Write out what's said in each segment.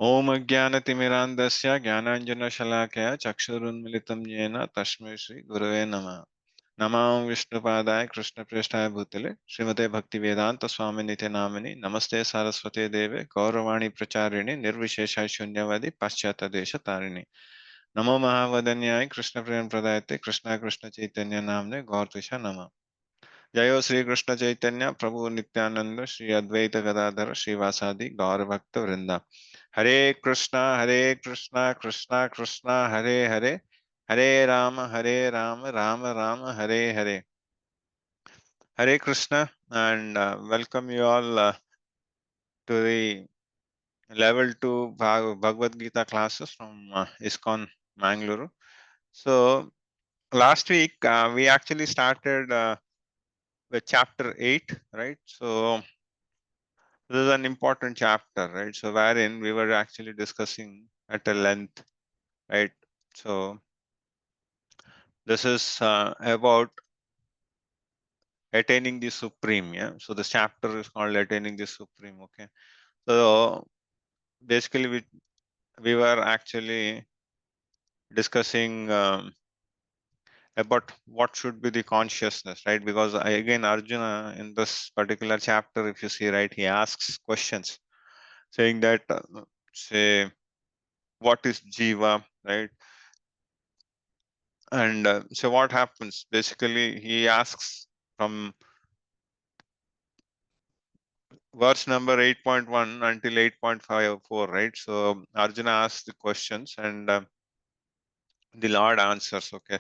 Om Ajnanatimirandasya Jnananjanashalakaya Chakshurunmilitam Yena Tasmai Shri Gurave Namah. Namam Vishnupadaya Krishna Prestaya Bhutale Srimate Bhaktivedanta Swami Nitya Namini Namaste Saraswate Deve Gauravani Pracharini Nirvishesha Shunyavadi Paschata Desha Tarini Namo Mahavadanyaya Krishna Prem Pradayate Krishna Krishna Chaitanya Namne Gaurtisha Nama Jayo Sri Krishna Chaitanya Prabhu Nityananda Sri Advaita Gadadhara Sri Vasadi Gaur Bhakta Vrinda Hare Krishna Krishna Krishna Hare Hare Hare Rama Rama Rama Hare Hare Hare Krishna and welcome you all to the level 2 Bhagavad Gita classes from ISKCON Mangaluru. So last week we actually started with chapter 8, right? So this is an important chapter, right? So wherein we were actually discussing at a length, right? So this is about attaining the supreme, yeah. So the chapter is called attaining the supreme. Okay. So basically we were actually discussing about what should be the consciousness, right? Because again Arjuna in this particular chapter, if you see, right, he asks questions saying that say what is jiva, right? And so what happens? Basically, he asks from verse number 8.1 until 8.54, right? So Arjuna asks the questions and the Lord answers, okay?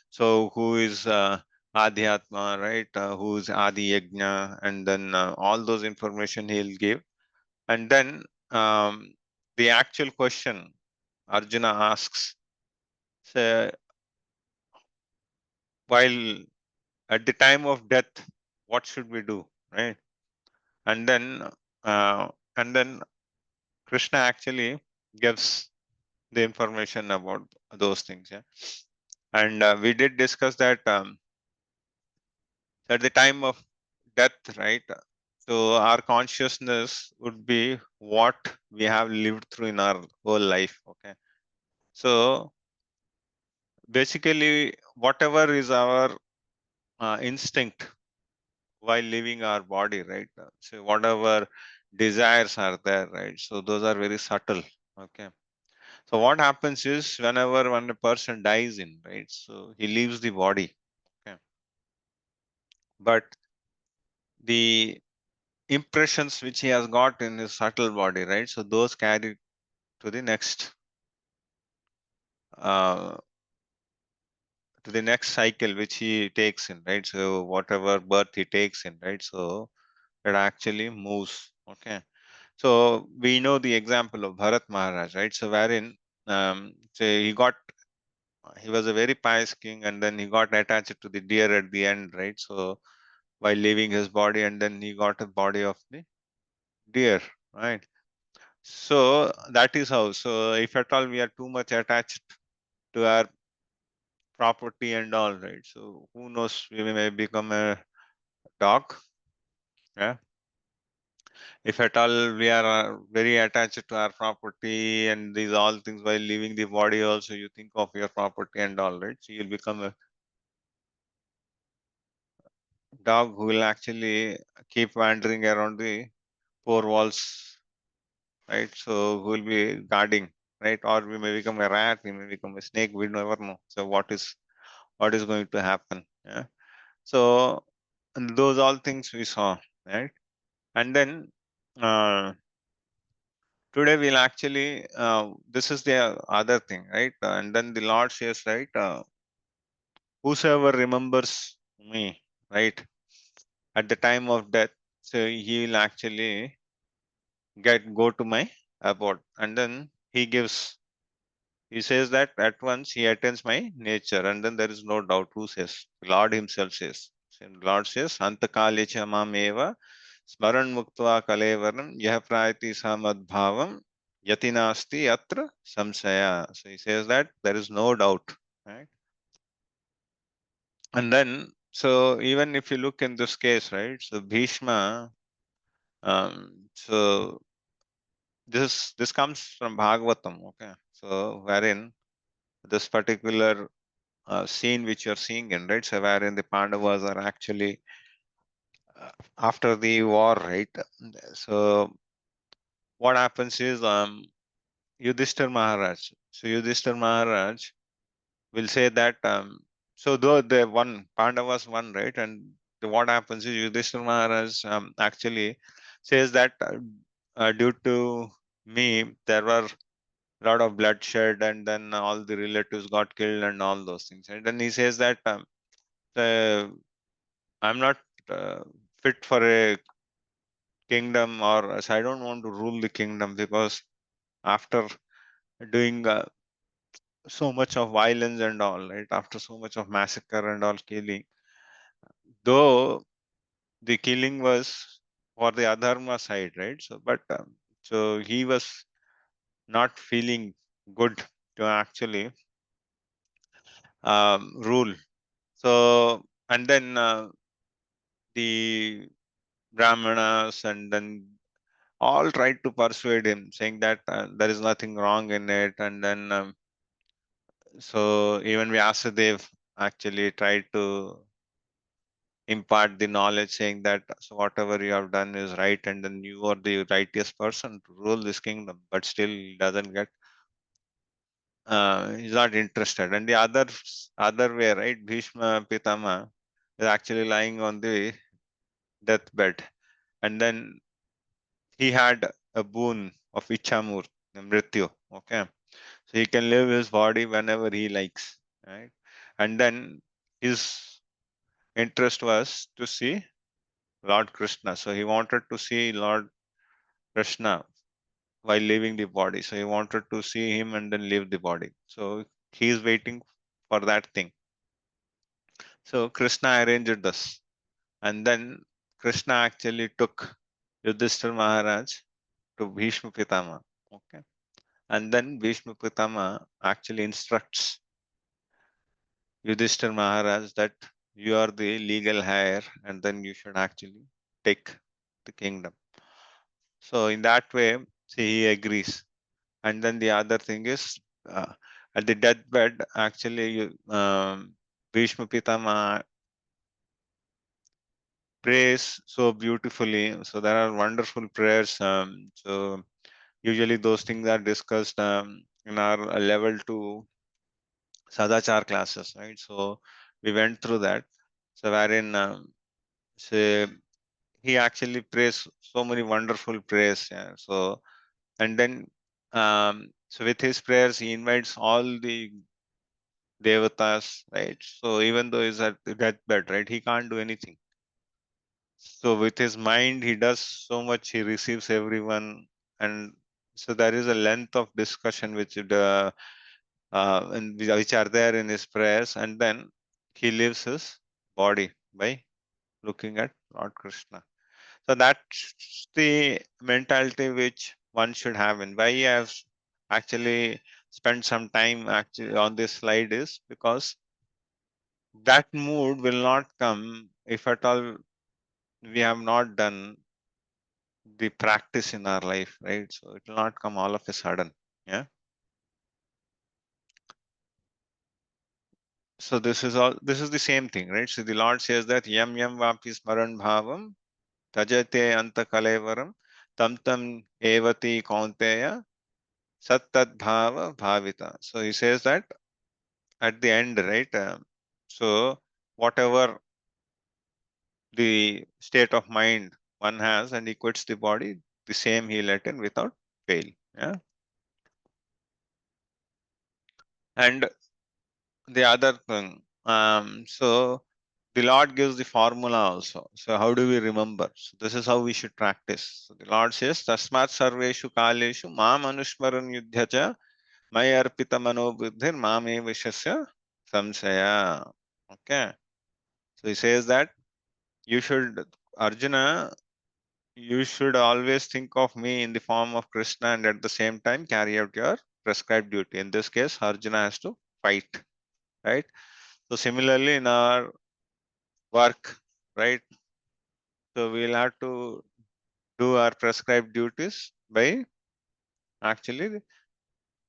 So who is Adhyatma, right? Who is Adi Yajna? And then all those information he'll give. And then the actual question Arjuna asks, say, while at the time of death, what should we do, right? And then uh, and then Krishna actually gives the information about those things, yeah. And we did discuss that at the time of death, right? So our consciousness would be what we have lived through in our whole life, okay? So basically, whatever is our instinct while leaving our body, right? So whatever desires are there, right? So those are very subtle, okay? So what happens is when a person dies in, right? So he leaves the body, okay? But the impressions which he has got in his subtle body, right? So those carry uh, to the next cycle which he takes in, right? So whatever birth he takes in, right? So it actually moves, okay? So we know the example of Bharat Maharaj, right? So wherein say he was a very pious king, and then he got attached to the deer at the end, right? So while leaving his body, and then he got a body of the deer, right? So that is how. So if at all we are too much attached to our property and all, right? So who knows, we may become a dog, yeah. If at all we are very attached to our property and these all things while leaving the body, also you think of your property and all, right? So you'll become a dog who will actually keep wandering around the four walls, right? So who will be guarding, right? Or we may become a rat, we may become a snake, we never know. So what is going to happen? Yeah. So and those all things we saw, right? And then uh, today we'll actually this is the other thing, right? And then the Lord says, right? Whosoever remembers me, right, at the time of death, so he will actually go to my abode, and then he says that at once he attains my nature, and then there is no doubt. Who says? Lord himself says. So Lord says, Antakale cha mameva smaran muktva kalevaram yah prayati samadbhavam yatinasti atra samsaya. So he says that there is no doubt, right? And then, so even if you look in this case, right? So Bhishma, so this comes from Bhagavatam, okay? So wherein this particular scene which you're seeing in, right? So wherein the Pandavas are actually after the war, right? So what happens is Yudhishthir Maharaj. So Yudhishthir Maharaj will say that so though the one Pandavas won, right? And what happens is Yudhishthir Maharaj actually says that due to me there were a lot of bloodshed and then all the relatives got killed and all those things. And then he says that uh, I'm not uh, fit for a kingdom, or so I don't want to rule the kingdom because after doing so much of violence and all, right? After so much of massacre and all killing, though the killing was for the adharma side, right? So, but so he was not feeling good to actually rule. So, and then the Brahmanas and then all tried to persuade him, saying that there is nothing wrong in it. And then, so even Vyasadeva actually tried to impart the knowledge, saying that so whatever you have done is right, and then you are the righteous person to rule this kingdom. But still, he doesn't get. He's not interested. And the other way, right? Bhishma Pitama is actually lying on the deathbed, and then he had a boon of Ichamur, Mrityu. Okay, so he can leave his body whenever he likes, right? And then his interest was to see Lord Krishna. So he wanted to see Lord Krishna while leaving the body. So he wanted to see him and then leave the body. So he is waiting for that thing. So Krishna arranged this. And then Krishna actually took Yudhishthira Maharaj to Bhishma Pitama. Okay. And then Bhishma Pitama actually instructs Yudhishthira Maharaj that you are the legal heir and then you should actually take the kingdom. So in that way, see, he agrees. And then the other thing is at the deathbed, actually, Bhishma Pitama prays so beautifully. So there are wonderful prayers. So usually those things are discussed in our level 2 Sadachar classes, right? So we went through that. So wherein say he actually prays so many wonderful prayers. Yeah. So and then so with his prayers he invites all the devatas, right? So even though he's at the deathbed, right, he can't do anything. So with his mind, he does so much. He receives everyone, and so there is a length of discussion which are there in his prayers, and then he leaves his body by looking at Lord Krishna. So that's the mentality which one should have. And why I have actually spent some time actually on this slide is because that mood will not come if at all we have not done the practice in our life, right? So it will not come all of a sudden. Yeah. So this is the same thing, right? So the Lord says that yam yam vapi smaran bhavam tajate anta kalevaram tam tam evati kaunteya sattat bhava bhavita. So he says that at the end, right? So whatever the state of mind one has and he quits the body, the same he'll attain without fail. Yeah. And the other thing, so the Lord gives the formula also. So how do we remember? So this is how we should practice. So the Lord says, Tasmat sarveshu kaleshu mam anushmaran yudhyacha maya arpita mano buddhir mame vishasya samsaya. Okay. So he says that you should, Arjuna, you should always think of me in the form of Krishna and at the same time carry out your prescribed duty. In this case, Arjuna has to fight, right? So similarly in our work, right? So we'll have to do our prescribed duties by actually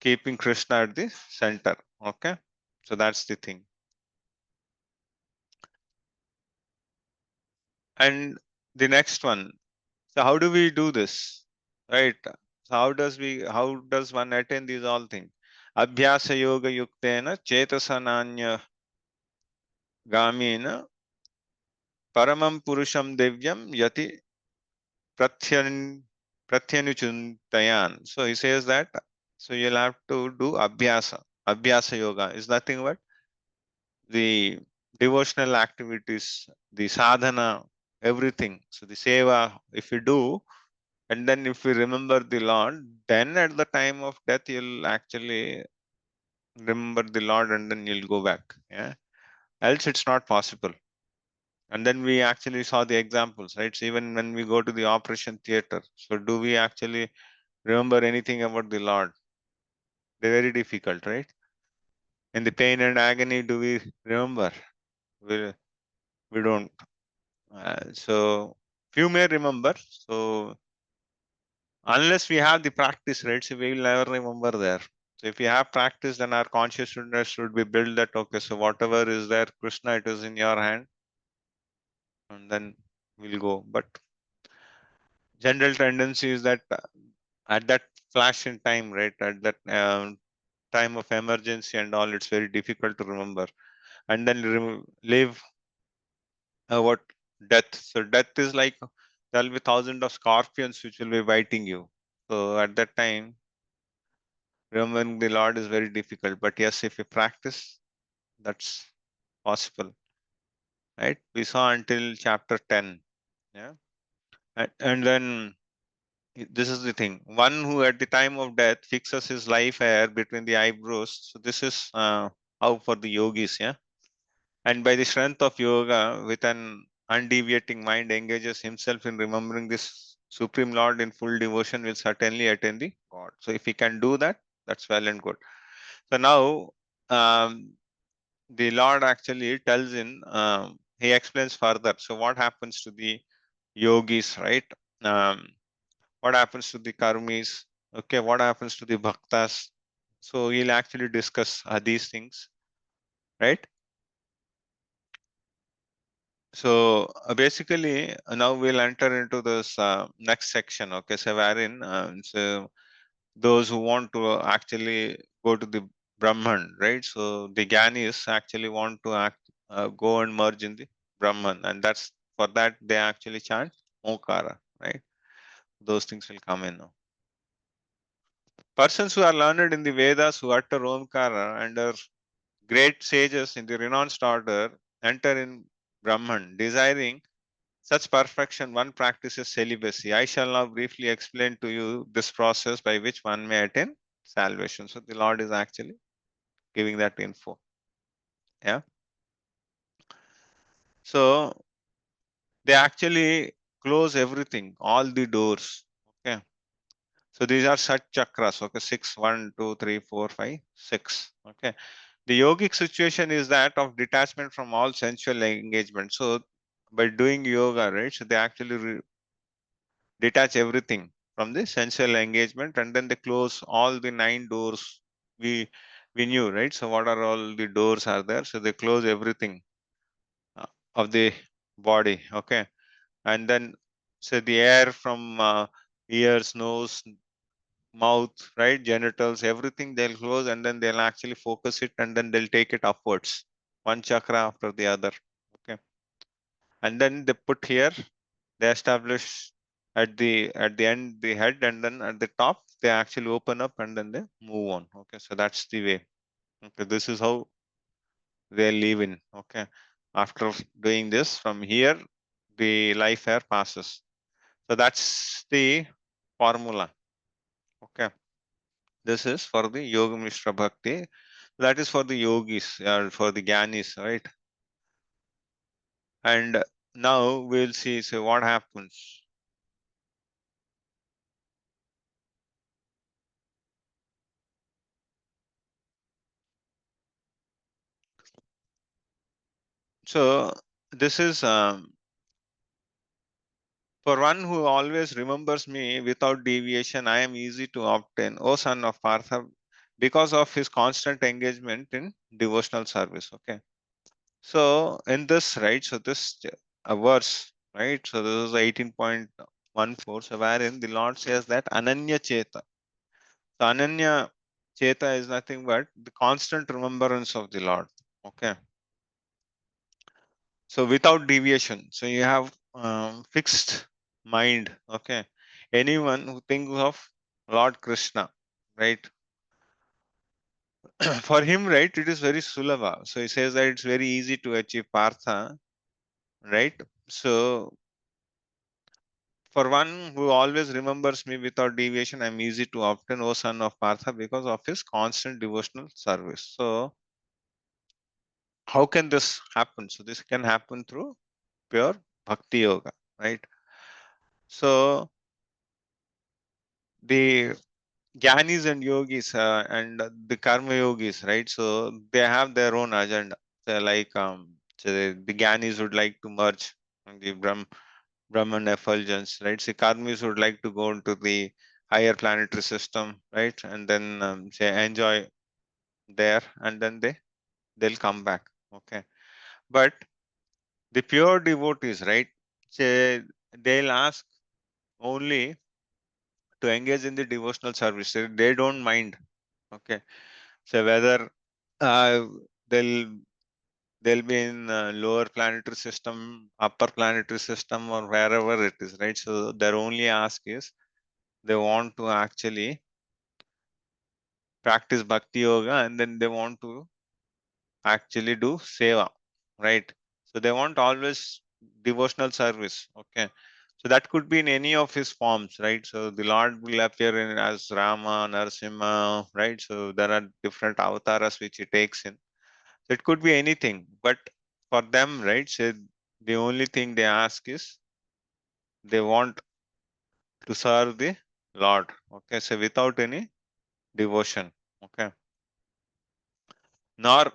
keeping Krishna at the center. Okay, so that's the thing. And the next one, so how do we do this, right? So how does one attain these all things? Abhyasa yoga yuktena chetasananya gamina paramam purusham divyam yati pratyan pratyanuchintayan. So he says that, so you'll have to do abhyasa yoga is nothing but the devotional activities, the sadhana, everything. So the seva, if you do, and then if you remember the Lord, then at the time of death, you'll actually remember the Lord and then you'll go back. Yeah. Else it's not possible. And then we actually saw the examples, right? So even when we go to the operation theater, so do we actually remember anything about the Lord? They're very difficult, right? In the pain and agony, do we remember? We don't. So few may remember. So unless we have the practice, right? So we will never remember there. So if we have practice, then our consciousness should be built that okay, so whatever is there, Krishna, it is in your hand, and then we'll go. But general tendency is that at that flash in time, right? At that time of emergency and all, it's very difficult to remember. And then live what death. So death is like there'll be thousands of scorpions which will be biting you. So at that time, remembering the Lord is very difficult. But yes, if you practice, that's possible, right? We saw until chapter 10. Yeah. And then this is the thing. One who at the time of death fixes his life hair between the eyebrows. So this is how for the yogis, yeah. And by the strength of yoga, with an undeviating mind, engages himself in remembering this Supreme Lord in full devotion, will certainly attain the God. So if he can do that, that's well and good. So now the Lord actually tells he explains further. So what happens to the yogis, right? What happens to the karmis? Okay, what happens to the bhaktas? So he'll actually discuss these things, right? So basically, now we'll enter into this next section. Okay, so wherein so those who want to actually go to the Brahman, right? So the Gyanis actually want to go and merge in the Brahman, and that's for that they actually chant Omkara, right? Those things will come in now. Persons who are learned in the Vedas who utter Omkara and are great sages in the renounced order enter in Brahman, desiring such perfection, one practices celibacy. I shall now briefly explain to you this process by which one may attain salvation. So the Lord is actually giving that info. Yeah. So they actually close everything, all the doors. Okay. So these are such chakras. Okay. 6, 1, 2, 3, 4, 5, 6. Okay. The yogic situation is that of detachment from all sensual engagement. So by doing yoga, right? So they actually detach everything from the sensual engagement and then they close all the 9 doors we knew, right? So what are all the doors are there? So they close everything uh, of the body. Okay. And then so the air from ears, nose, mouth, right, genitals, everything they'll close and then they'll actually focus it and then they'll take it upwards, one chakra after the other. Okay. And then they put here, they establish at the end the head and then at the top they actually open up and then they move on. Okay, so that's the way. Okay, this is how they live in. Okay, after doing this from here the life air passes. So that's the formula. Okay, this is for the yoga mishra bhakti, that is for the yogis or for the gyanis, right? And now we'll see, so what happens. So this is For one who always remembers me without deviation, I am easy to obtain, O son of Partha, because of his constant engagement in devotional service. Okay. So in this, right, so this a verse, right? So this is 18.14. So wherein the Lord says that Ananya Cheta. So Ananya Cheta is nothing but the constant remembrance of the Lord. Okay. So without deviation. So you have fixed mind. Okay. Anyone who thinks of Lord Krishna, right? For him, right, it is very sulava. So he says that it's very easy to achieve Partha, right? So for one who always remembers me without deviation, I'm easy to obtain, O son of Partha, because of his constant devotional service. So how can this happen? So this can happen through pure bhakti yoga, right? So the Gyanis and yogis and the karma yogis, right? So they have their own agenda. So like so the Gyanis would like to merge the Brahman effulgence, right? So karmis would like to go into the higher planetary system, right? And then say enjoy there, and then they'll come back. Okay, but the pure devotees, right? Say they'll ask only to engage in the devotional service. They don't mind. Okay, so whether uh, they'll they'll be in lower planetary system, upper planetary system, or wherever it is, right? So their only ask is they want to actually practice bhakti yoga, and then they want to actually do seva, right? So they want always devotional service. Okay, so that could be in any of his forms, right? So the Lord will appear in as Rama, Narasimha, right? So there are different avatars which he takes in. So it could be anything, but for them, right? So the only thing they ask is they want to serve the Lord. Okay, so without any devotion. Okay, nor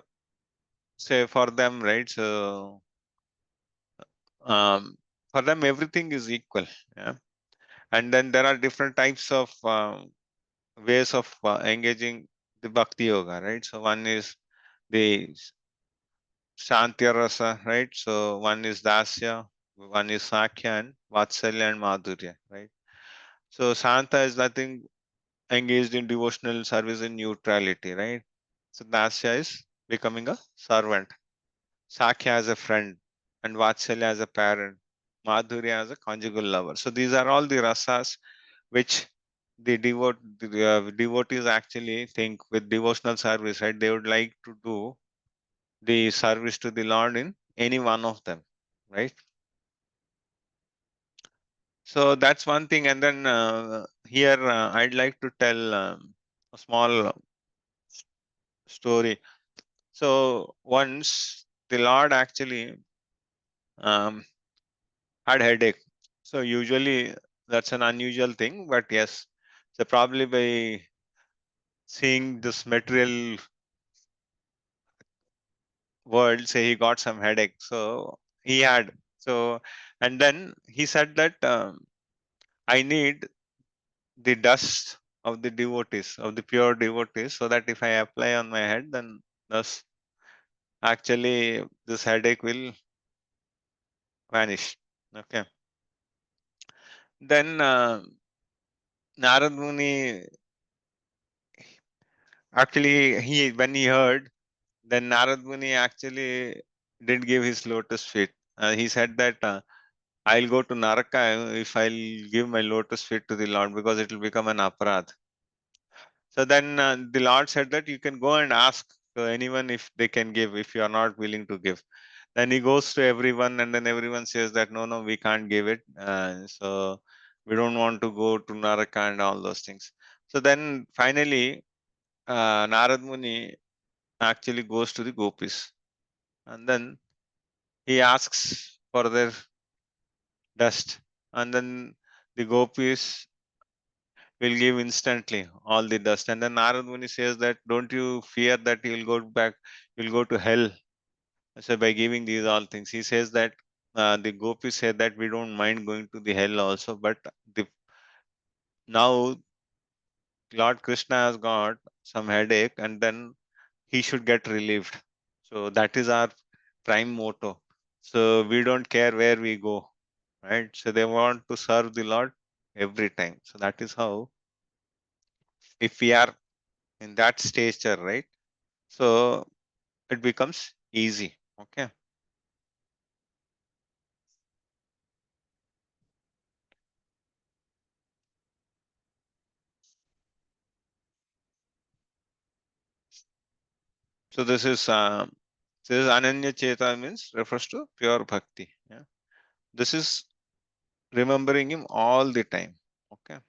say for them, right? So for them everything is equal. Yeah, and then there are different types of ways of engaging the bhakti yoga, right? So one is the Shantya rasa, right? So one is Dasya, one is Sakhya, and Vatsalya and Madhurya, right? So Shanta is nothing engaged in devotional service in neutrality, right? So Dasya is becoming a servant, Sakhya as a friend, and Vatsalya as a parent, Madhurya as a conjugal lover. So these are all the rasas which the devotees actually think with devotional service, right? They would like to do the service to the Lord in any one of them, right? So that's one thing. And then here I'd like to tell a small story. So once the Lord actually um, had headache. So usually that's an unusual thing, but yes, so probably by seeing this material world, say he got some headache. So he had so, and then he said that I need the dust of the devotees, of the pure devotees, so that if I apply on my head, then thus actually this headache will vanish. Okay. Then Narad Muni actually he when he heard, then Narad Muni actually didn't give his lotus feet. He said that I'll go to Naraka if I'll give my lotus feet to the Lord, because it will become an aparadh. So then the Lord said that you can go and ask to anyone if they can give, if you are not willing to give. Then he goes to everyone, and then everyone says that no, no, we can't give it. So we don't want to go to Naraka and all those things. So then finally, Narad Muni actually goes to the gopis, and then he asks for their dust, and then the gopis will give instantly all the dust. And then Narad Muni says that don't you fear that you'll go back, you'll go to hell. So by giving these all things, he says that. the gopis say that we don't mind going to the hell also, but now Lord Krishna has got some headache and then he should get relieved. So that is our prime motto. So we don't care where we go, right? So they want to serve the Lord every time. So that is how, if we are in that stature, right? So it becomes easy. Okay. So this is Ananya Cheta, means refers to pure bhakti. Yeah. This is remembering him all the time. Okay.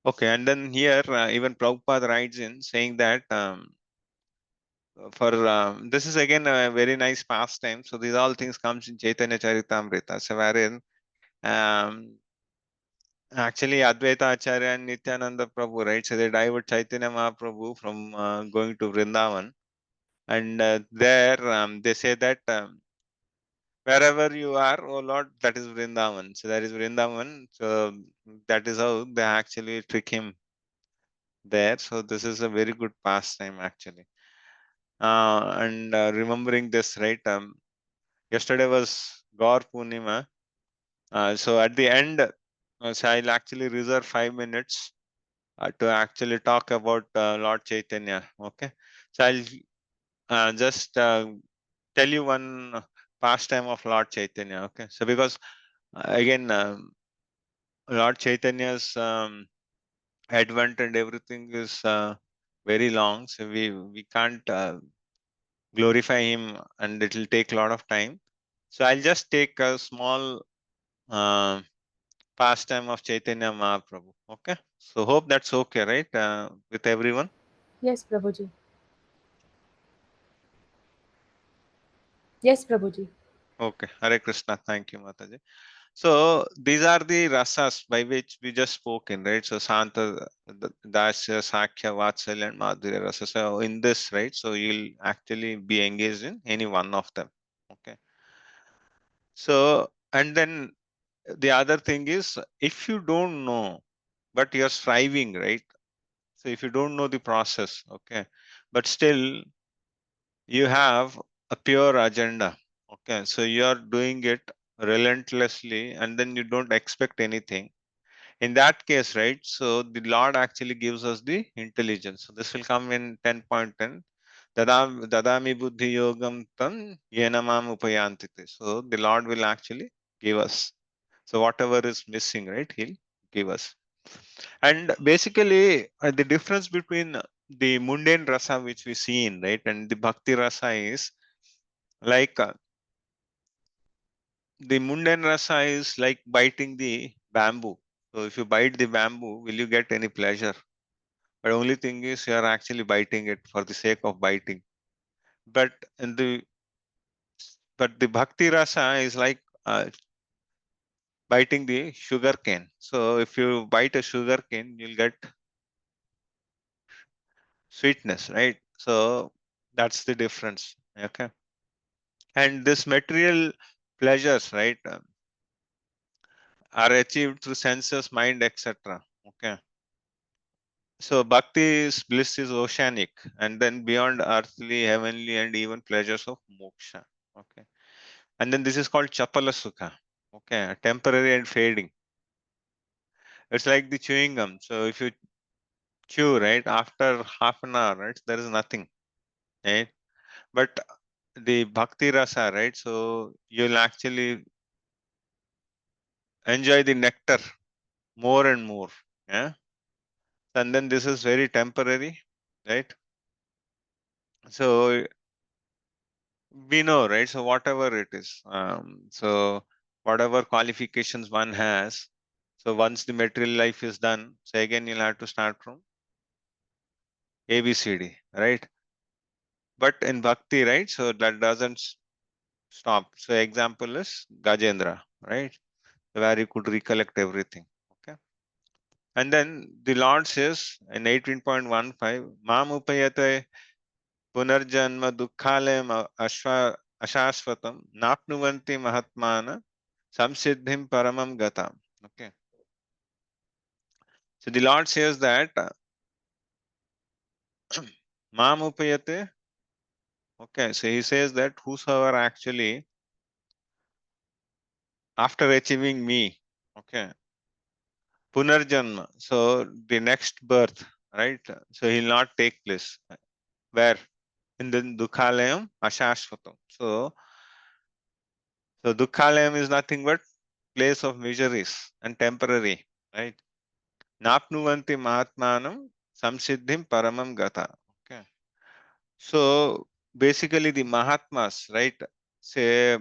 Okay. And then here even Prabhupada writes in saying that for this is again a very nice pastime. So these all things comes in Chaitanya Charitamrita. So wherein actually Advaita Acharya and Nityananda Prabhu, right? So they divert Chaitanya Mahaprabhu from going to Vrindavan. And there they say that wherever you are, oh Lord, that is Vrindavan. So that is Vrindavan. So that is how they actually trick him there. So this is a very good pastime actually. And remembering this, right? Yesterday was Gaur Purnima. So at the end, so I'll actually reserve 5 minutes to actually talk about Lord Chaitanya. Okay. So I'll just tell you one pastime of Lord Chaitanya. Okay. So because again, Lord Chaitanya's advent and everything is very long. So we can't glorify him and it will take a lot of time. So I'll just take a small uh, pastime of Chaitanya Mahaprabhu. Okay. So hope that's okay, right? With everyone. Yes, Prabhuji. Yes, Prabhuji. Okay. Hare Krishna. Thank you, Mataji. So these are the rasas by which we just spoke in, right? So Santa, Dasya, Sakya, Vatsalya, and Madhurya rasa. So in this, right? So you'll actually be engaged in any one of them. Okay. So, and then the other thing is, if you don't know, but you're striving, right? So if you don't know the process, okay, but still you have a pure agenda, okay, so you are doing it relentlessly and then you don't expect anything. In that case, right, so the Lord actually gives us the intelligence. So this will come in 10.10. Dadami buddhi yogam tam yenamam upayantite. So the Lord will actually give us. So whatever is missing, right, He'll give us. And basically, the difference between the mundane rasa which we see in, right, and the bhakti rasa is like the mundane rasa is like biting the bamboo. So if you bite the bamboo, will you get any pleasure? But only thing is you are actually biting it for the sake of biting. But in the but the bhakti rasa is like biting the sugar cane. So if you bite a sugar cane, you'll get sweetness, right? So that's the difference. Okay. And this material pleasures, right, are achieved through senses, mind, etc. Okay. So bhakti is bliss is oceanic, and then beyond earthly, heavenly, and even pleasures of moksha. Okay. And then this is called chapala sukha. Okay, temporary and fading. It's like the chewing gum. So if you chew, right, after half an hour, right, there is nothing, right? But the bhakti rasa, right? So you'll actually enjoy the nectar more and more. Yeah. And then this is very temporary, right? So we know, right? So whatever it is, so whatever qualifications one has, so once the material life is done, so again you'll have to start from ABCD, right? But in bhakti, right? So that doesn't stop. So example is Gajendra, right? Where you could recollect everything. Okay. And then the Lord says in 18.15, Mam upayate punarjanma dukkhalem ashashvatam napnuvanti mahatmana samsiddhim paramam gatam. Okay. So the Lord says that mam upayate. Okay. So he says that whosoever actually after achieving me, okay, punarjanma. So the next birth, right? So he'll not take place. Where? In the Dukhalayam Ashashvatam. So Dukhalayam is nothing but place of miseries and temporary, right? Napnuvanti Mahatmanam Samsiddhim Paramam Gata. Okay. So basically the Mahatmas, right? Say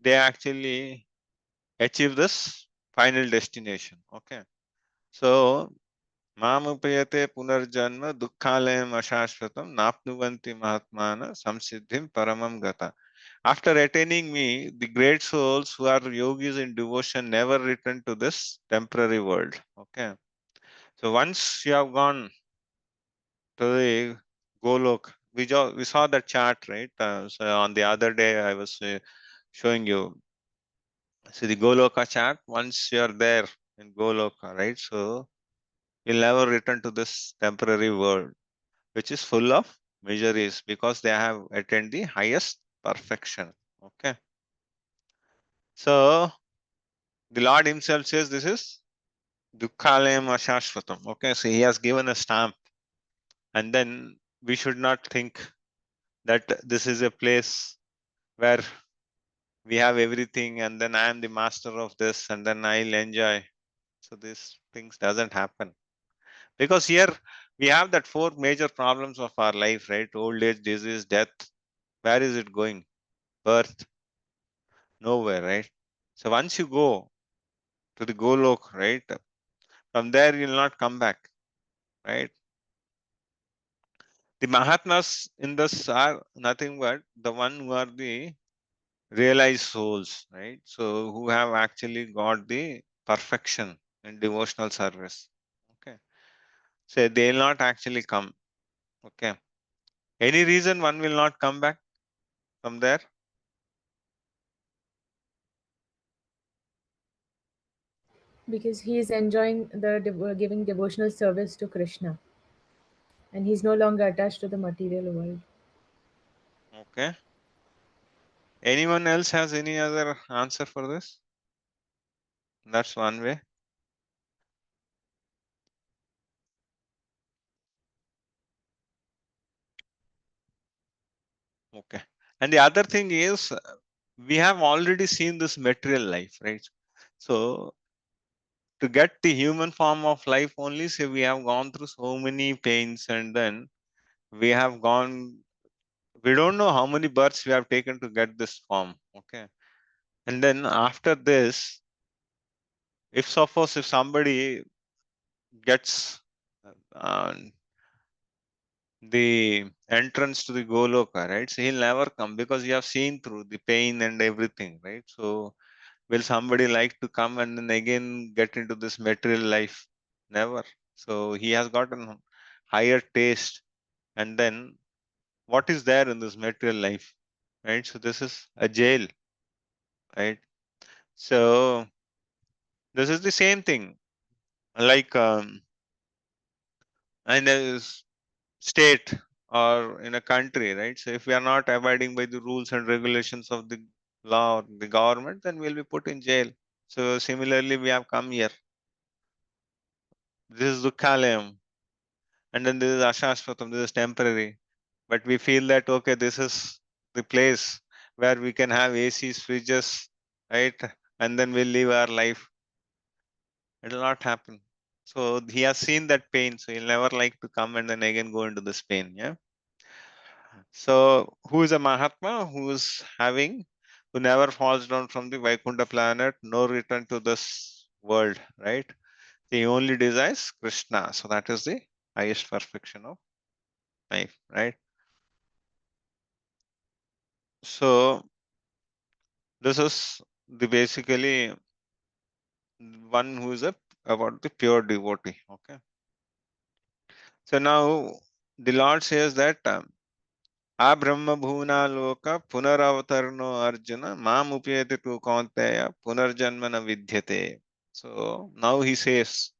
they actually achieve this final destination. Okay. So Mamupayate Punarjanma Dukhalayam Ashashvatam Napnuvanti Mahatmana Samsiddhim Paramam Gata. After attaining me, the great souls who are yogis in devotion never return to this temporary world. Okay. So once you have gone to the Golok, we saw that chart, right? So on the other day, I was showing you. See the Goloka chart. Once you are there in Goloka, right? So you'll never return to this temporary world, which is full of miseries because they have attained the highest perfection. Okay. So the Lord Himself says this is Dukhalayam Ashashvatam. Okay, so He has given a stamp, and then we should not think that this is a place where we have everything, and then I am the master of this, and then I'll enjoy. So these things doesn't happen because here we have that four major problems of our life, right? Old age, disease, death. Where is it going? Birth, nowhere, right? So once you go to the Golok, right? From there you'll not come back, right? The Mahatmas in this are nothing but the one who are the realized souls, right? So who have actually got the perfection in devotional service. Okay. So they'll not actually come. Okay. Any reason one will not come back from there? Because he is enjoying the giving devotional service to Krishna, and he's no longer attached to the material world. Okay. Anyone else has any other answer for this? That's one way. Okay. And the other thing is, we have already seen this material life, right? So to get the human form of life only, say we have gone through so many pains, and then we have gone, we don't know how many births we have taken to get this form. Okay. And then after this, if suppose if somebody gets uh, the entrance to the Goloka, right? So he'll never come because you have seen through the pain and everything, right? So will somebody like to come and then again get into this material life? Never. So he has gotten higher taste. And then what is there in this material life? Right? So this is a jail, right? So this is the same thing. Like in a state or in a country, right? So if we are not abiding by the rules and regulations of the law or the government, then we'll be put in jail. So similarly, we have come here. This is Dukhalayam. And then this is Ashashvatam, this is temporary. But we feel that, okay, this is the place where we can have ACs, fridges, right? And then we'll live our life. It will not happen. So he has seen that pain, so he'll never like to come and then again go into this pain. Yeah. So who is a Mahatma who is having, who never falls down from the Vaikuntha planet, no return to this world, right? He only desires Krishna. So that is the highest perfection of life, right? So this is the basically one who is a about the pure devotee. Okay. So now the Lord says that आ ब्रह्म भूना लोक पुनरावतरणो अर्जुन माम उपयति तु कौन्तेय पुनर्जन्म न विद्यते. So now he says,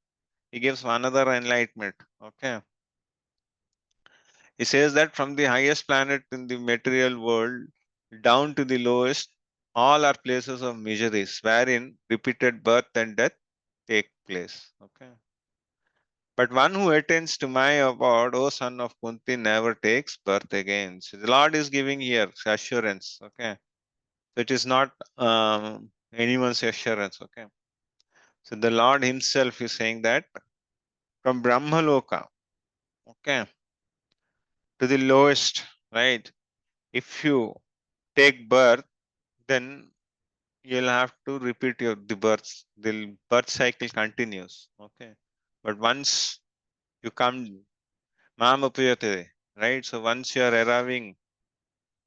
he gives another enlightenment. Okay. He says that from the highest planet in the material world down to the lowest, all are places of miseries wherein repeated birth and death take place. Okay. But one who attains to my abode, O son of Kunti, never takes birth again. So the Lord is giving here assurance. Okay. So it is not anyone's assurance. Okay. So the Lord Himself is saying that from Brahmaloka, okay, to the lowest, right? If you take birth, then you'll have to repeat the births. The birth cycle continues. Okay. But once you come Mamapuyate, right? So once you are arriving,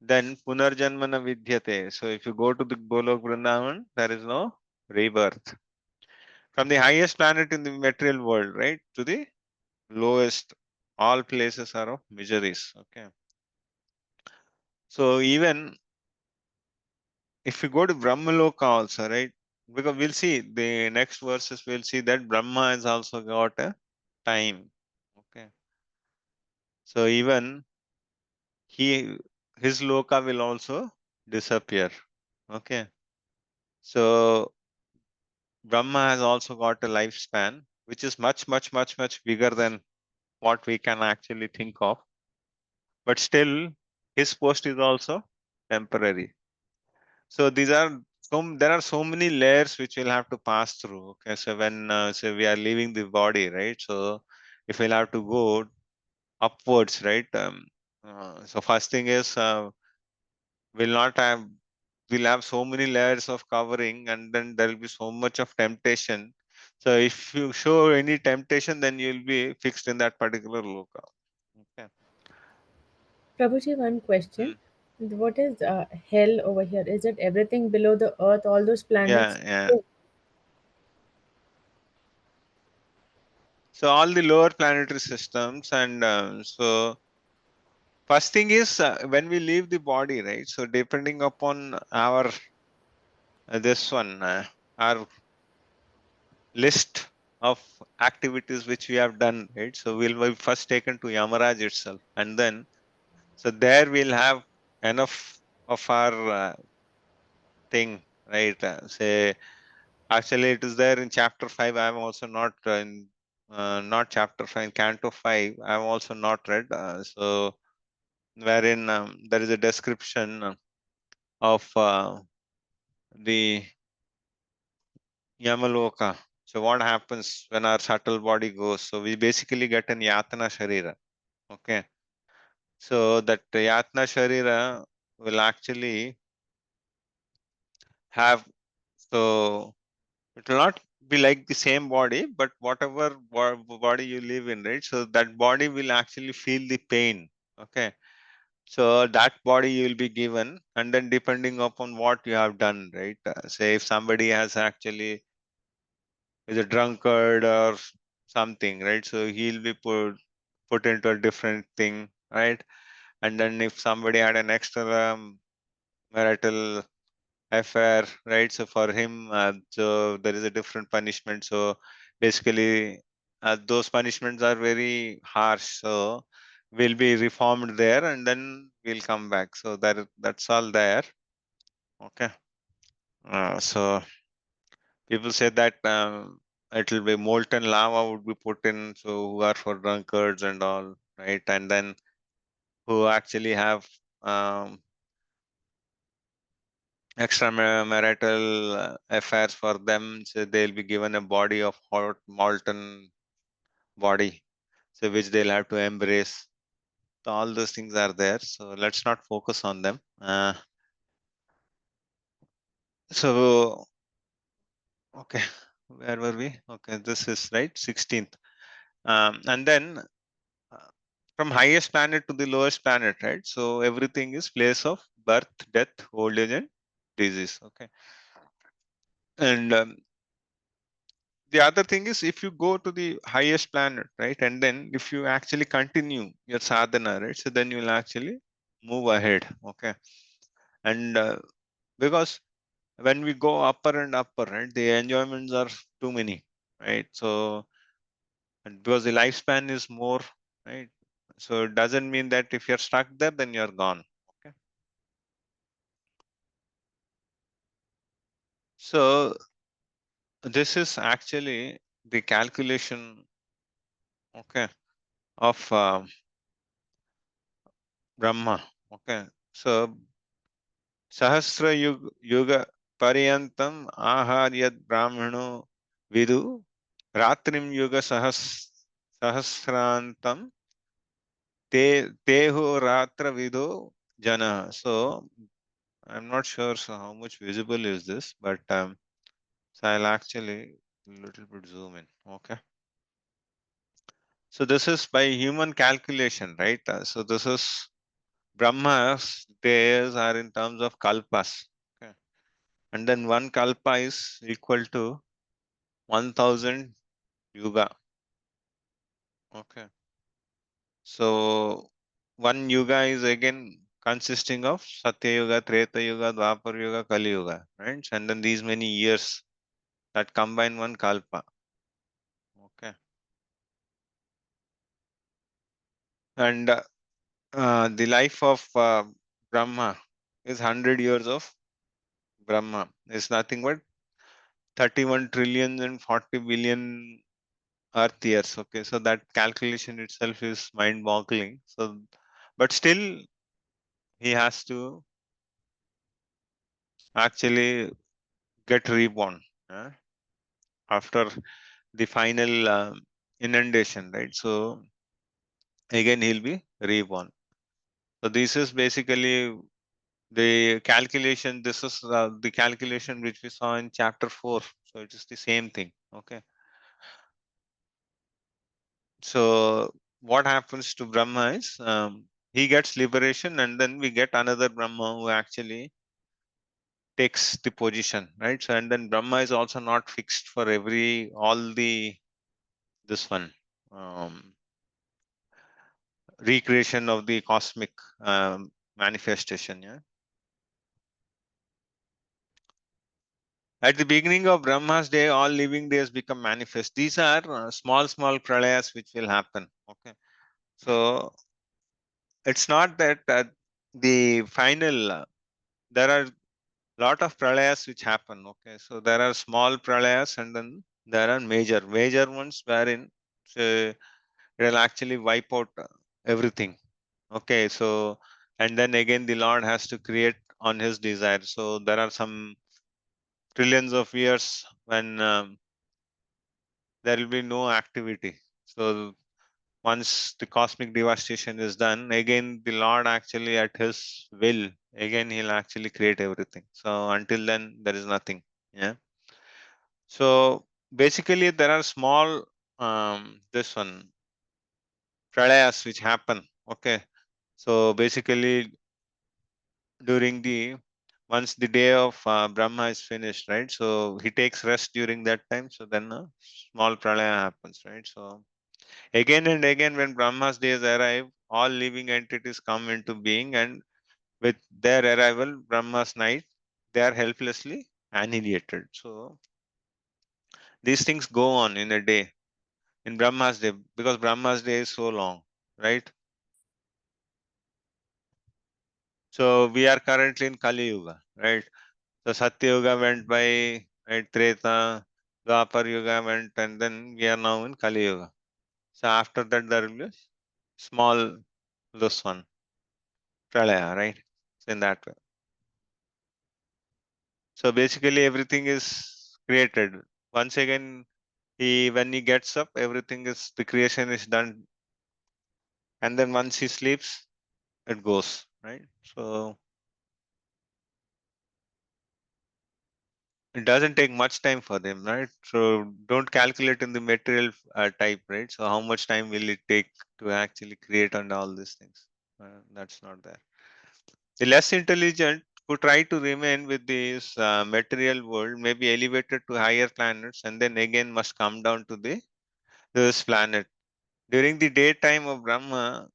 then Punarjanmana Vidyate. So if you go to the Golok Vrindavan, there is no rebirth. From the highest planet in the material world, right, to the lowest, all places are of miseries. Okay. So even if you go to Brahmaloka also, right? Because we'll see the next verses, we'll see that Brahma has also got a time. Okay. So even he his loka will also disappear. Okay. So Brahma has also got a lifespan, which is much, much, much, much bigger than what we can actually think of. But still, his post is also temporary. So these are there are so many layers which we'll have to pass through. Okay, so when say we are leaving the body, right? So if we'll have to go upwards, right? So first thing is we'll not have we'll have so many layers of covering, and then there will be so much of temptation. So if you show any temptation, then you'll be fixed in that particular loka. Okay. Prabhuji, one question. Mm. What is hell over here? Is it everything below the earth, all those Yeah, planets? yeah. So all the lower planetary systems, and so first thing is when we leave the body, right? So depending upon our this one, our list of activities which we have done, right? So we'll be first taken to Yamaraj itself, and then so there we'll have enough of our thing, right? Say actually it is there in chapter 5. I'm also not in not chapter 5, canto 5. I'm also not read. So wherein there is a description of the Yamaloka. So what happens when our subtle body goes? So we basically get an Yatana Sharira. Okay. So that Yatna Sharira will actually have, so it will not be like the same body, but whatever body you live in, right? So that body will actually feel the pain. Okay. So that body you will be given, and then depending upon what you have done, right? Say if somebody has actually is a drunkard or something, right? So he'll be put into a different thing, right? And then if somebody had an extra marital affair, right? So for him, so there is a different punishment. So basically, those punishments are very harsh. So we'll be reformed there, and then we'll come back. So that's all there. Okay. So people say that it will be molten lava would be put in, so who are for drunkards and all, right? And then who actually have um, extramarital affairs for them, so they'll be given a body of hot molten body, so which they'll have to embrace. So all those things are there. So let's not focus on them. So okay, where were we? Okay, this is right 16th, and then from highest planet to the lowest planet, right? So everything is place of birth, death, old age, and disease. Okay, and the other thing is if you go to the highest planet, right, and then if you actually continue your sadhana, right, so then you will actually move ahead. Okay. And because when we go upper and upper, right, the enjoyments are too many, right? So, and because the lifespan is more, right? So it doesn't mean that if you're stuck there, then you're gone. Okay. So this is actually the calculation, okay, of Brahma. Okay. So Sahasra Yuga Pariyantam Aharyat Brahmano Vidu Ratrim Yuga Sahasrantam Teho Ratra Vidu Jana. So I'm not sure how much visible is this, but so I'll actually little bit zoom in. Okay. So this is by human calculation, right? So this is Brahma's days are in terms of kalpas. Okay. And then one kalpa is equal to 1000 yuga. Okay. So one yuga is again consisting of Satya Yuga, Treta Yuga, Dwapar Yuga, Kali Yuga, right? And then these many years that combine one kalpa. Okay. And the life of Brahma is 100 years of Brahma. Is nothing but 31 trillion and 40 billion Earth years. Okay. So that calculation itself is mind boggling. So, but still, he has to actually get reborn after the final inundation, right? So again he'll be reborn. So this is basically the calculation. This is the calculation which we saw in chapter 4. So it is the same thing. Okay. So what happens to Brahma is he gets liberation, and then we get another Brahma who actually takes the position, right? So and then Brahma is also not fixed for all the this one um, recreation of the cosmic manifestation. Yeah. At the beginning of Brahma's day, all living days become manifest. These are small pralayas which will happen. Okay. So it's not that the final, there are lot of pralayas which happen. Okay. So there are small pralayas and then there are major ones wherein it will actually wipe out everything. Okay. So, and then again, the Lord has to create on his desire. So there are some trillions of years when there will be no activity. So once the cosmic devastation is done, again the Lord actually at his will, again he'll actually create everything. So until then there is nothing. Yeah. So basically there are small this one pralayas which happen. Okay. So basically during the once the day of Brahma is finished, right? So he takes rest during that time. So then a small pralaya happens, right? So again and again, when Brahma's days arrive, all living entities come into being, and with their arrival, Brahma's night, they are helplessly annihilated. So these things go on in a day, in Brahma's day, because Brahma's day is so long, right? So we are currently in Kali Yuga, right? So Satya Yuga went by, right? Treta, Dwapar Yuga went, and then we are now in Kali Yuga. So after that, there will be a small, this one, Pralaya, right? So in that way. So basically, everything is created. Once again, when he gets up, everything is, the creation is done. And then once he sleeps, it goes, right? So it doesn't take much time for them, right? So don't calculate in the material type, right? So how much time will it take to actually create and all these things? That's not there. The less intelligent who try to remain with this material world may be elevated to higher planets and then again must come down to this planet. During the daytime of Brahma,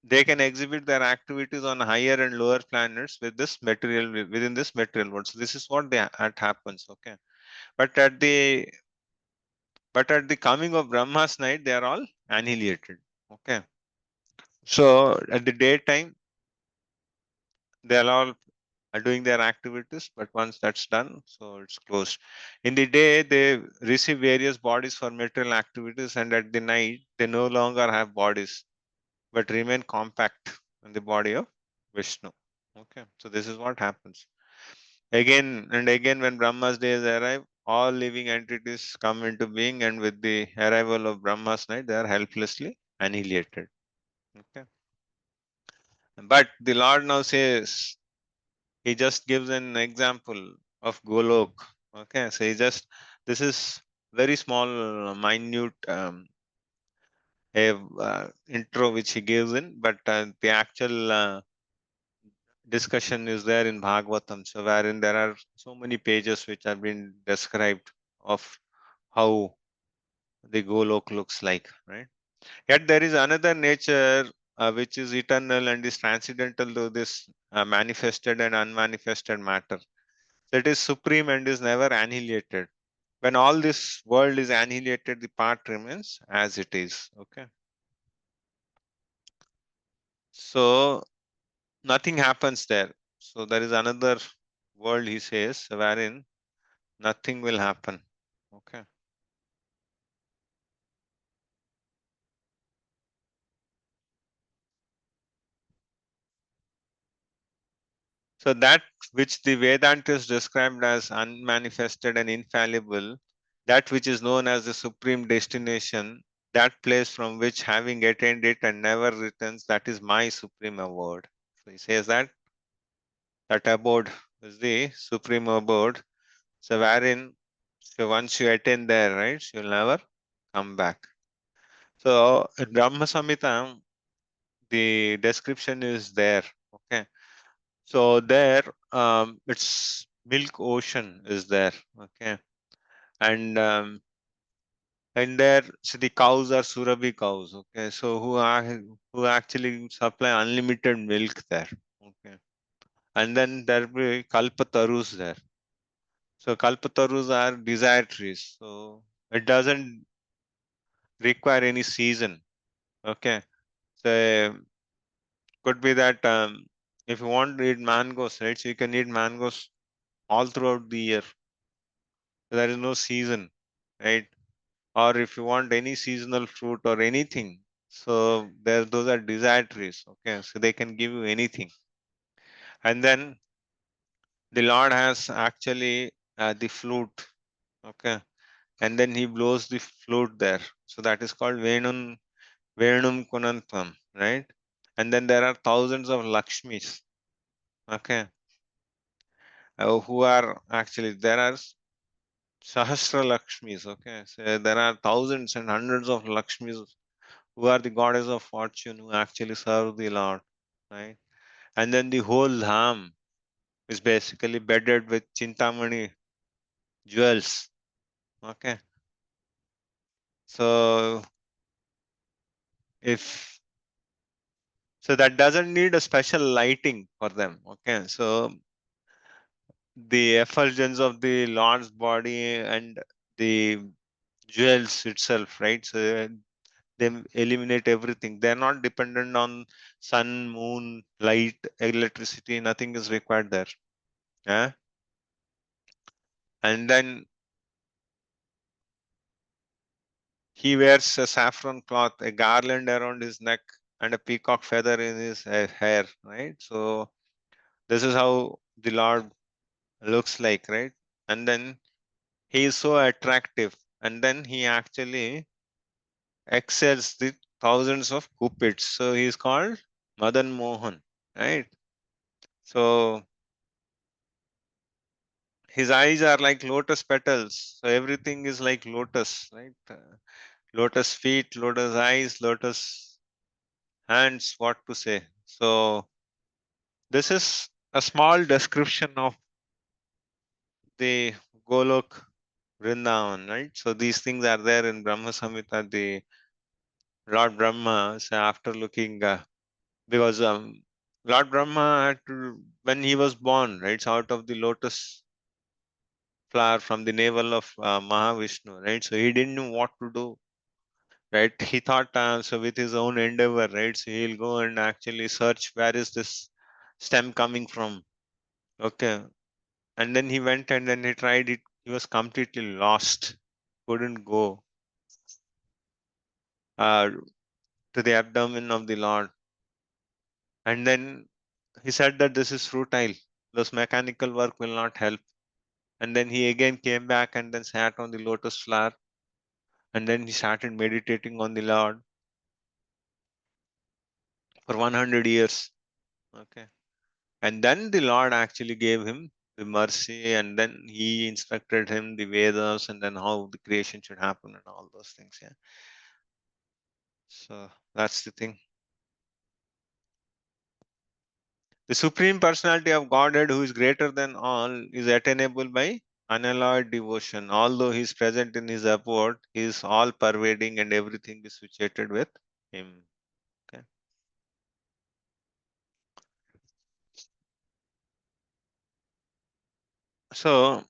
they can exhibit their activities on higher and lower planets with this material, within this material world. So this is what that happens. Okay, but at the coming of Brahma's night, they are all annihilated. Okay, so at the daytime, they are all doing their activities, but once that's done, so it's closed. In the day, they receive various bodies for material activities, and at the night, they no longer have bodies but remain compact in the body of Vishnu. Okay, so this is what happens. Again and again, when Brahma's days arrive, all living entities come into being, and with the arrival of Brahma's night, they are helplessly annihilated. Okay, but the Lord now says, he just gives an example of Golok. Okay, so this is very small, minute intro which he gives in, but the actual discussion is there in Bhagavatam, so wherein there are so many pages which have been described of how the Golok looks like, right? Yet there is another nature which is eternal and is transcendental to this manifested and unmanifested matter. So it is supreme and is never annihilated. When all this world is annihilated, the part remains as it is. Okay. So nothing happens there. So there is another world, he says, wherein nothing will happen. Okay. So that which the Vedantas described as unmanifested and infallible, that which is known as the supreme destination, that place from which having attained it and never returns, that is my supreme abode. So he says that abode is the supreme abode. So wherein, so once you attain there, right, you'll never come back. So in Brahma Samhita, the description is there. Okay. So there, it's milk ocean is there. Okay. And there, so the cows are Surabhi cows. Okay. So who actually supply unlimited milk there. Okay. And then there will be kalpatarus there. So kalpatarus are desire trees. So it doesn't require any season. Okay. So could be that if you want to eat mangoes, right? So you can eat mangoes all throughout the year. There is no season, right? Or if you want any seasonal fruit or anything, so there those are desire trees. Okay. So they can give you anything. And then the Lord has actually the flute. Okay. And then he blows the flute there. So that is called Venum Kunantam, right? And then there are thousands of Lakshmis, okay, who are actually, there are Sahasra Lakshmis, okay. So there are thousands and hundreds of Lakshmis who are the goddess of fortune who actually serve the Lord, right? And then the whole dham is basically bedded with Chintamani jewels, okay. So if so that doesn't need a special lighting for them, okay. So the effulgence of the Lord's body and the jewels itself, right? So they eliminate everything. They're not dependent on sun, moon, light, electricity. Nothing is required there. Yeah. And then he wears a saffron cloth, a garland around his neck, and a peacock feather in his hair, right? So this is how the Lord looks like, right? And then he is so attractive, and then he actually excels the thousands of cupids. So he is called Madan Mohan, right? So his eyes are like lotus petals. So everything is like lotus, right? Lotus feet, lotus eyes, lotus hands, what to say. So this is a small description of the Golok Vrindavan, right? So these things are there in Brahma Samhita. The Lord Brahma, so after looking because Lord Brahma had to, when he was born, right, so out of the lotus flower from the navel of Mahavishnu, right, so he didn't know what to do, right. He thought, so with his own endeavor, right, so he'll go and actually search where is this stem coming from, okay. And then he went and then he tried it. He was completely lost, couldn't go uh, to the abdomen of the Lord. And then he said that this is futile. Those mechanical work will not help. And then he again came back and then sat on the lotus flower. And then he started meditating on the Lord for 100 years. Okay. And then the Lord actually gave him the mercy, and then he instructed him the Vedas and then how the creation should happen and all those things. Yeah. So that's the thing. The Supreme Personality of Godhead, who is greater than all, is attainable by unalloyed devotion. Although he is present in his abode, he is all pervading and everything is situated with him. Okay. So,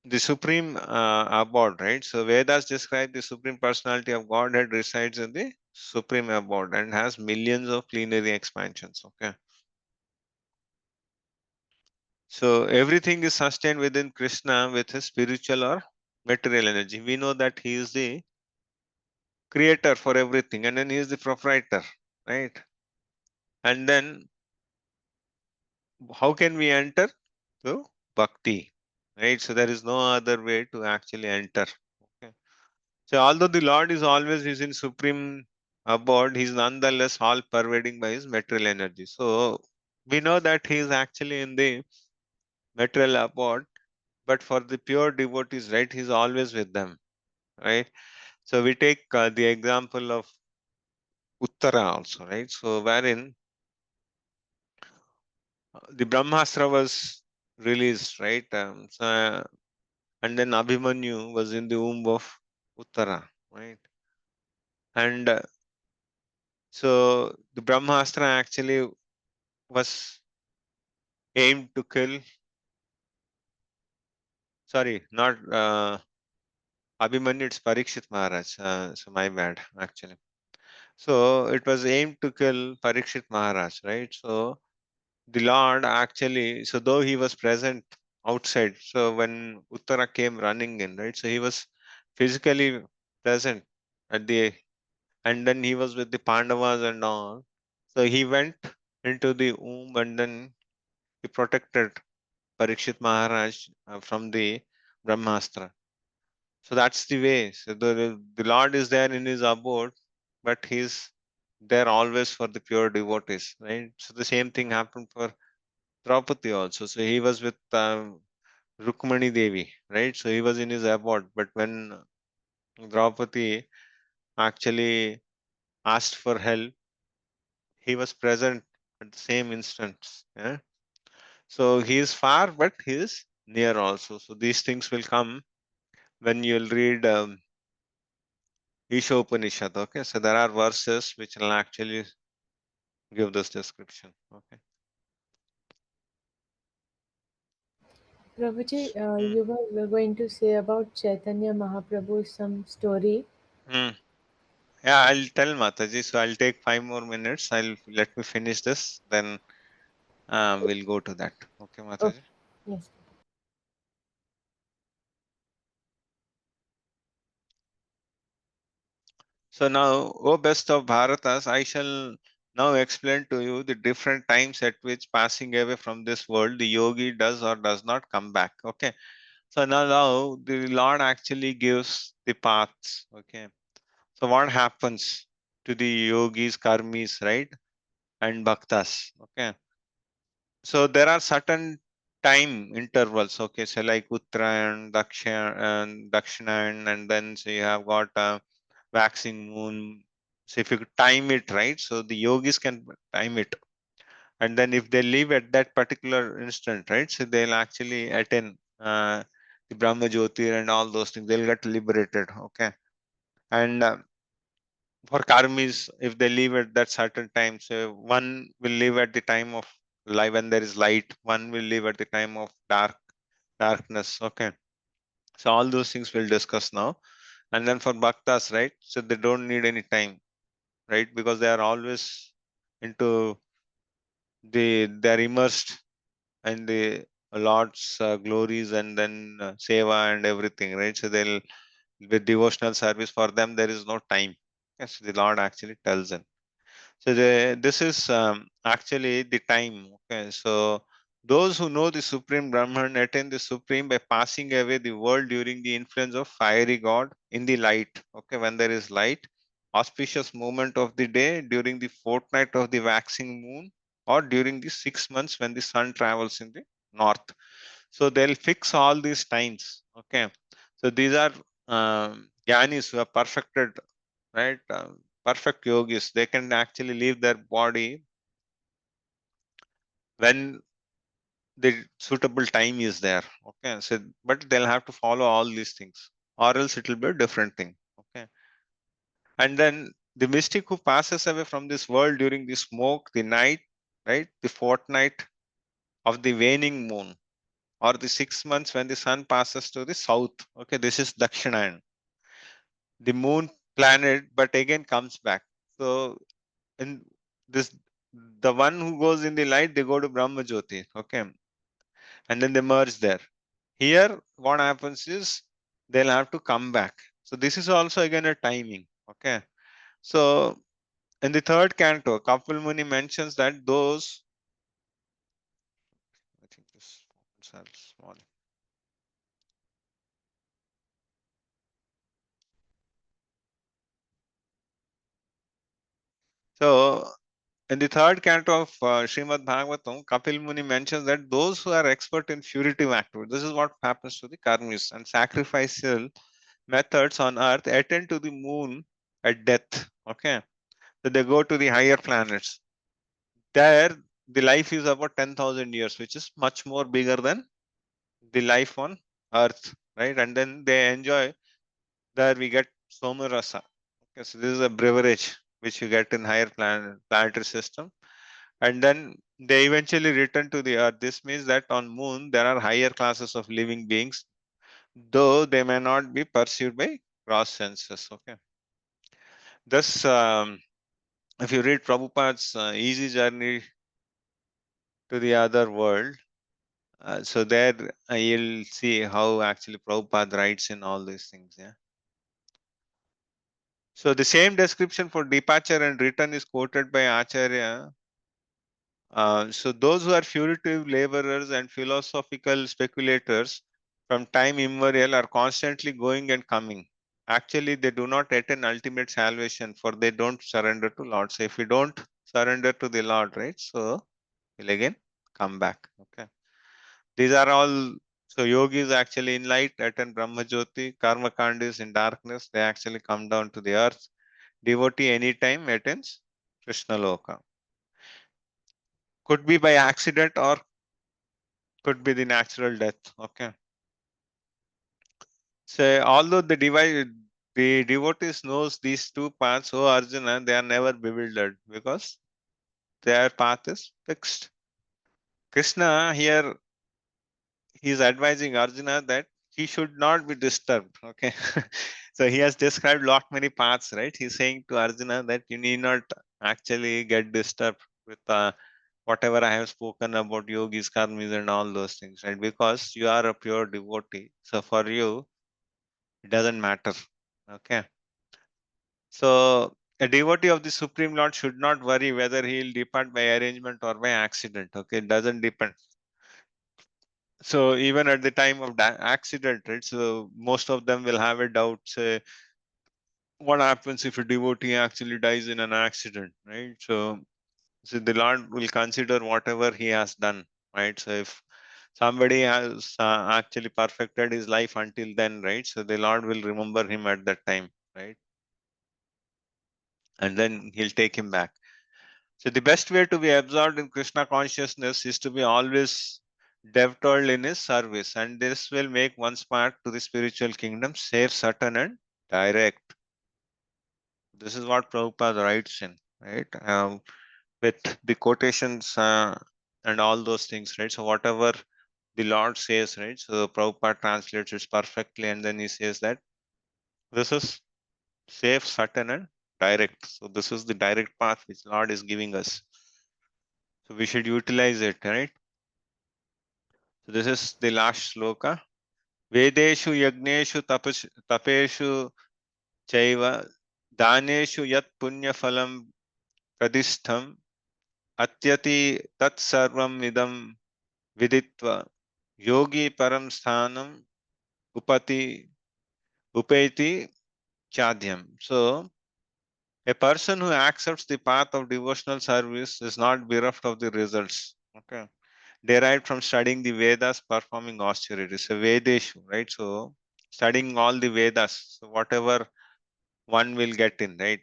the Supreme Abode, right? So, Vedas describe the Supreme Personality of Godhead resides in the Supreme Abode and has millions of plenary expansions. Okay. So, everything is sustained within Krishna with his spiritual or material energy. We know that he is the creator for everything, and then he is the proprietor, right? And then how can we enter? Through bhakti, right? So there is no other way to actually enter. Okay. So although the Lord is always is in supreme abode, he is nonetheless all pervading by his material energy. So we know that he is actually in the material abode, but for the pure devotees, right, he is always with them, right? So we take the example of Uttara also, right? So wherein the Brahmastra was released, right? And then Abhimanyu was in the womb of Uttara, right? And so the Brahmastra actually was aimed to kill, sorry, not Abhimanyu, it's Parikshit Maharaj. So my bad, actually. So it was aimed to kill Parikshit Maharaj, right? So the Lord actually, so though he was present outside, so when Uttara came running in, right, so he was physically present at the, and then he was with the Pandavas and all. So he went into the womb and then he protected Parikshit Maharaj from the Brahmastra. So that's the way. So the Lord is there in his abode, but he's there always for the pure devotees, right? So the same thing happened for Draupadi also. So he was with Rukmani Devi, right? So he was in his abode. But when Draupadi actually asked for help, he was present at the same instance. Yeah? So he is far, but he is near also. So these things will come when you'll read Isha Upanishad. Okay, so there are verses which will actually give this description. Okay. Prabhuji, Mm. you were going to say about Chaitanya Mahaprabhu some story. Mm. Yeah, I'll tell Mataji. So I'll take 5 more minutes. I'll let me finish this. Then we'll go to that. Okay, Okay. Mataji. Yes. So now, O best of Bharatas, I shall now explain to you the different times at which passing away from this world, the yogi does or does not come back. Okay. So now the Lord actually gives the paths. Okay. So what happens to the yogis, karmis, right? And bhaktas. Okay. So there are certain time intervals. Okay. So like Uttarayan, Dakshinan, and then so you have got waxing moon. So if you time it right, so the yogis can time it. And then if they live at that particular instant, right, so they'll actually attain the Brahma Jyotir and all those things. They'll get liberated. Okay. And for karmis, if they leave at that certain time, so one will leave at the time of light when there is light, one will leave at the time of darkness. Okay, so all those things we'll discuss now. And then for bhaktas, right? So they don't need any time, right? Because they are always into they're immersed in the Lord's glories, and then seva and everything, right? So they'll with devotional service, for them there is no time. Yes, the Lord actually tells them. So this is actually the time. Okay, so those who know the Supreme Brahman attain the Supreme by passing away the world during the influence of fiery God in the light. Okay, when there is light, auspicious moment of the day, during the fortnight of the waxing moon, or during the 6 months when the sun travels in the north. So they'll fix all these times. Okay, so these are gyanis who are perfected, right? Perfect yogis. They can actually leave their body when the suitable time is there. Okay, so but they'll have to follow all these things, or else it will be a different thing. Okay, and then the mystic who passes away from this world during the smoke, the night, right, the fortnight of the waning moon, or the 6 months when the sun passes to the south. Okay, this is Dakshinayan, the moon planet, but again comes back. So in this, the one who goes in the light, they go to Brahma Jyoti. Okay, and then they merge there. Here, what happens is they'll have to come back. So this is also again a timing. Okay, so in the third canto, Kapil Muni mentions that those, I think this fonts are small. So in the third canto of Srimad Bhagavatam, Kapil Muni mentions that those who are expert in puritive activity, this is what happens to the karmis, and sacrificial methods on earth attend to the moon at death. Okay, so they go to the higher planets. There, the life is about 10,000 years, which is much more bigger than the life on earth, right? And then they enjoy. There we get somarasa. Okay, so this is a beverage which you get in higher planetary system, and then they eventually return to the earth. This means that on moon there are higher classes of living beings, though they may not be perceived by gross senses. Okay, thus if you read Prabhupada's Easy Journey to the Other World, so there you'll see how actually Prabhupada writes in all these things. Yeah. So the same description for departure and return is quoted by Acharya. So those who are fugitive laborers and philosophical speculators from time immemorial are constantly going and coming. Actually, they do not attain ultimate salvation, for they don't surrender to Lord. So if we don't surrender to the Lord, right? So we'll again come back. Okay. These are all, so yogis actually in light attain Brahma Jyoti, karma kandis in darkness, they actually come down to the earth. Devotee anytime attains Krishna Loka. Could be by accident or could be the natural death. Okay. So although the devotees knows these two paths, oh Arjuna, they are never bewildered because their path is fixed. Krishna here, he is advising Arjuna that he should not be disturbed. Okay. So he has described lot many paths, right? He's saying to Arjuna that you need not actually get disturbed with whatever I have spoken about yogis, karmis, and all those things, right? Because you are a pure devotee. So for you, it doesn't matter. Okay. So a devotee of the Supreme Lord should not worry whether he will depart by arrangement or by accident. Okay. It doesn't depend. So even at the time of accident, right? So most of them will have a doubt. Say, what happens if a devotee actually dies in an accident, right? So the Lord will consider whatever he has done, right? So if somebody has actually perfected his life until then, right? So the Lord will remember him at that time, right? And then he'll take him back. So the best way to be absorbed in Krishna consciousness is to be always devoted in his service, and this will make one's path to the spiritual kingdom safe, certain, and direct. This is what Prabhupada writes in, right? With the quotations and all those things, right? So whatever the Lord says, right? So Prabhupada translates it perfectly, and then he says that this is safe, certain, and direct. So this is the direct path which Lord is giving us. So we should utilize it, right? So this is the last sloka. Vedeshu yagneshu tapeshu chaiva daneshu yat punya phalam pradishtham atyati tat sarvam idam viditva yogi param sthanam upati upeti chadhyam. So a person who accepts the path of devotional service is not bereft of the results. Okay. Derived from studying the Vedas, performing austerities. So Vedeshu, right? So studying all the Vedas. So whatever one will get in, right?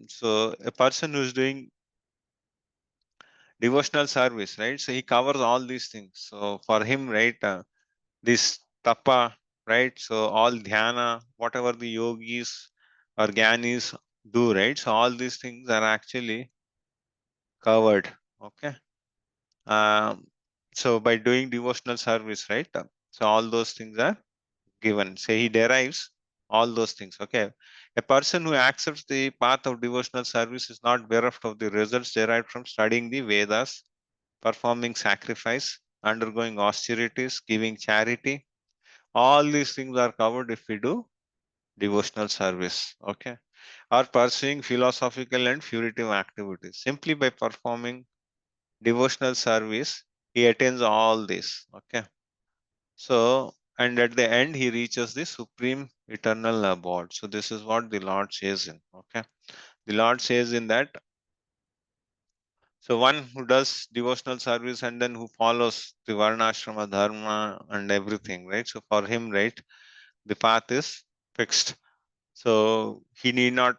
So a person who is doing devotional service, right? So he covers all these things. So for him, right, this tapa, right? So all dhyana, whatever the yogis or gyanis do, right? So all these things are actually covered. Okay. Um, so by doing devotional service, right? So all those things are given. Say he derives all those things. Okay. A person who accepts the path of devotional service is not bereft of the results derived from studying the Vedas, performing sacrifice, undergoing austerities, giving charity. All these things are covered if we do devotional service. Okay. Or pursuing philosophical and puritive activities. Simply by performing devotional service, he attains all this. Okay. So, and at the end, he reaches the supreme eternal abode. So, this is what the Lord says in. Okay. The Lord says in that. So, one who does devotional service and then who follows the Varnashrama Dharma and everything, right? So, for him, right, the path is fixed. So, he need not